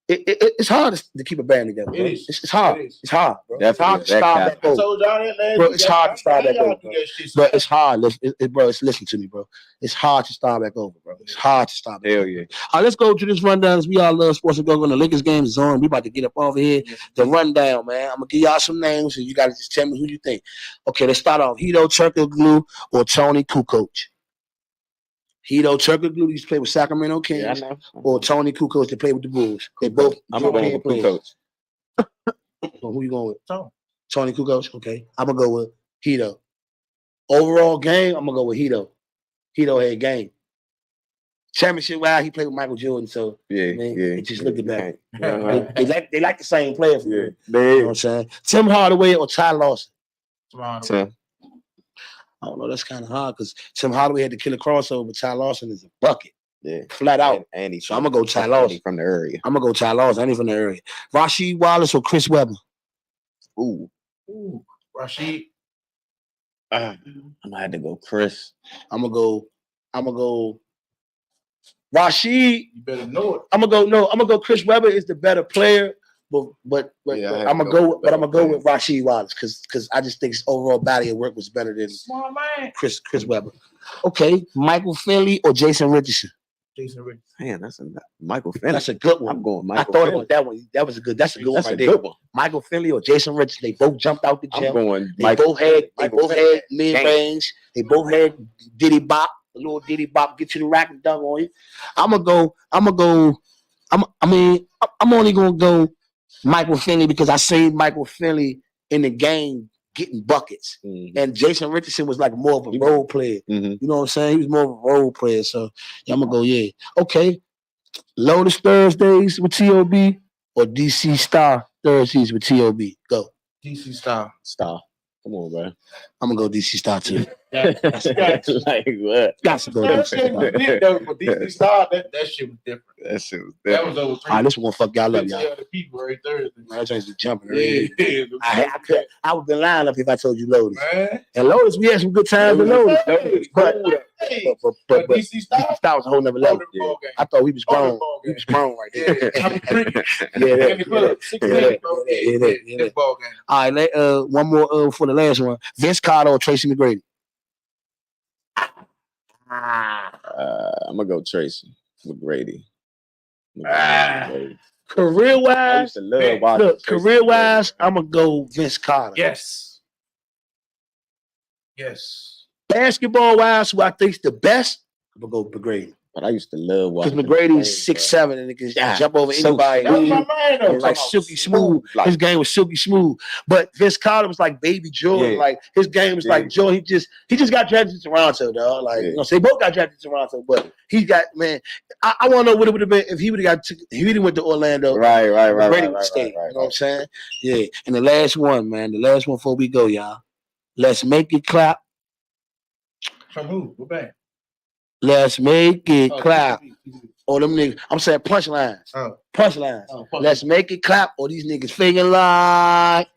[SPEAKER 5] it's hard to keep a band together. Bro. It's hard. It's hard, bro. It's hard to start back over. I told y'all that last. Bro, it's hard to start back over. But it's hard. Bro, listen to me, bro. It's hard to start back over, bro. It's hard to start back over. Hell yeah. All right, let's go to this rundown. We all love sports and go. The Lakers game is on. We about to get up over here. The rundown, man. I'm gonna give y'all some names, and you gotta just tell me who you think. Okay, let's start off. Hedo Turkoglu or Tony Kukoc. Hedo Turkoglu used to play with Sacramento Kings, or Tony Kukoc to play with the Bulls. They both. I'm going with Kukoc. Who you going with? Tony Kukoc. Okay, I'm gonna go with Hedo. Overall game, I'm gonna go with Hedo. Hedo had game. Championship wise, he played with Michael Jordan, so just look at that. They like the same player for me. You know what I'm saying? Tim Hardaway or Ty Lawson? Tim. I don't know. That's kind of hard because Tim Hardaway had to kill a crossover, but Ty Lawson is a bucket. Yeah. Flat out. And so I'm going to go Ty Lawson.
[SPEAKER 2] From the area.
[SPEAKER 5] I'm going to go Ty Lawson. I ain't from the area. Rasheed Wallace or Chris Webber?
[SPEAKER 4] Ooh. Rasheed.
[SPEAKER 2] I'm going to have to go Chris.
[SPEAKER 5] I'm going to go Rasheed.
[SPEAKER 4] You better know it.
[SPEAKER 5] I'm going to go Chris Webber is the better player. But I'm gonna go with Rasheed Wallace because I just think his overall body of work was better than Chris Webber. Okay, Michael Finley or Jason Richardson?
[SPEAKER 4] Jason Richardson.
[SPEAKER 2] Man, that's a Michael Finley.
[SPEAKER 5] That's a good one.
[SPEAKER 2] I'm going Michael.
[SPEAKER 5] I thought about that one. That's a good one right there. Michael Finley or Jason Richardson? They both jumped out the gym.
[SPEAKER 2] I'm going.
[SPEAKER 5] They both had mid range. They both had Diddy Bop, a little Diddy Bop, get you the rack and dunk on you. I'm only gonna go Michael Finley because I saved Michael Finley in the game getting buckets. Mm-hmm. And Jason Richardson was like more of a role player. Mm-hmm. You know what I'm saying? He was more of a role player. So I'm going to go, Okay. Lotus Thursdays with T.O.B. or DC Star Thursdays with T.O.B. Go.
[SPEAKER 4] DC Star.
[SPEAKER 2] Come on, bro.
[SPEAKER 5] I'm gonna go DC Star too.
[SPEAKER 2] Like what?
[SPEAKER 5] Got to go.
[SPEAKER 4] That shit was different. For DC Star, that shit was different. That was over. All
[SPEAKER 5] right, this one fuck y'all up, y'all.
[SPEAKER 4] The people every Thursday.
[SPEAKER 5] That just jumping. I would have been lying up if I told you Lotus. Man. And Lotus, we had some good times with Lotus. But DC Star was a whole nother level. I thought we was grown. We was grown right there.
[SPEAKER 4] This ball game.
[SPEAKER 5] All right, one more for the last one. Vince Carter or Tracy McGrady?
[SPEAKER 2] I'm gonna go Tracy McGrady.
[SPEAKER 5] Career wise, I'm gonna go Vince Carter.
[SPEAKER 4] Yes.
[SPEAKER 5] Basketball wise, who I think's the best, I'm gonna go McGrady.
[SPEAKER 2] But I used to love watching.
[SPEAKER 5] Because McGrady is 6'7" and he can jump over anybody.
[SPEAKER 4] That was my man, though.
[SPEAKER 5] Like silky smooth. His game was silky smooth. But Vince Carter was like baby Jordan. Yeah. Like his game was like Jordan. He just got drafted to Toronto, dog. Like you know, so they both got drafted to Toronto, but he got I want to know what it would have been if he would have went to Orlando.
[SPEAKER 2] Right.
[SPEAKER 5] McGrady would stay. You know what I'm saying? Yeah. And the last one, man. The last one before we go, y'all. Let's make it clap.
[SPEAKER 4] From who? What band?
[SPEAKER 5] Let's make it clap. Or them niggas. I'm saying punchlines. Punchlines. Let's make it clap. Or these niggas faking like.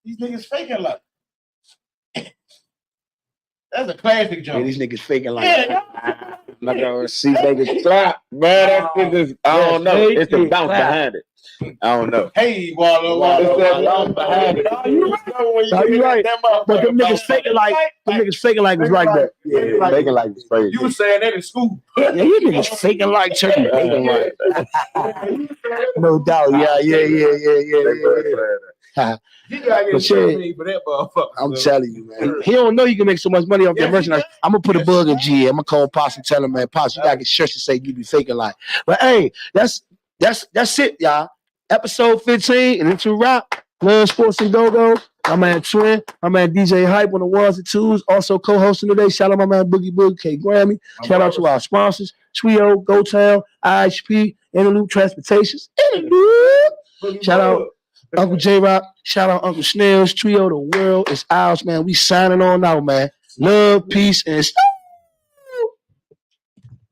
[SPEAKER 4] These niggas faking like. That's a classic joke.
[SPEAKER 5] Yeah, these niggas faking like.
[SPEAKER 2] I'm not gonna see niggas clap, man. I don't know. It's the bounce behind it. I don't know.
[SPEAKER 4] Hey, Wallow, behind it.
[SPEAKER 5] You right. But them niggas faking like was like that.
[SPEAKER 2] Yeah, faking like was crazy.
[SPEAKER 4] You was saying that in school.
[SPEAKER 5] Yeah, you niggas faking like turkey. No doubt. Yeah.
[SPEAKER 4] You gotta get money for that motherfucker.
[SPEAKER 5] I'm telling you, man. He don't know you can make so much money off that merchandise. I'm gonna put a bug in G. I'm gonna call Pops and tell him, man, Pops, you gotta get shirts to say you be faking like. But hey, that's it, y'all. Episode 15, and it's a wrap. Love Sports and GoGo. My man Twin. My man DJ Hype on the ones and twos. Also co-hosting today. Shout out my man Boogie Boogie, K Grammy. Shout out to our sponsors, Trio, Go Town, IHP, Interloop Transportations. Interloop. Shout out Uncle J-Rock. Shout out Uncle Snails. Trio, the world is ours, man. We signing on out, man. Love, peace, and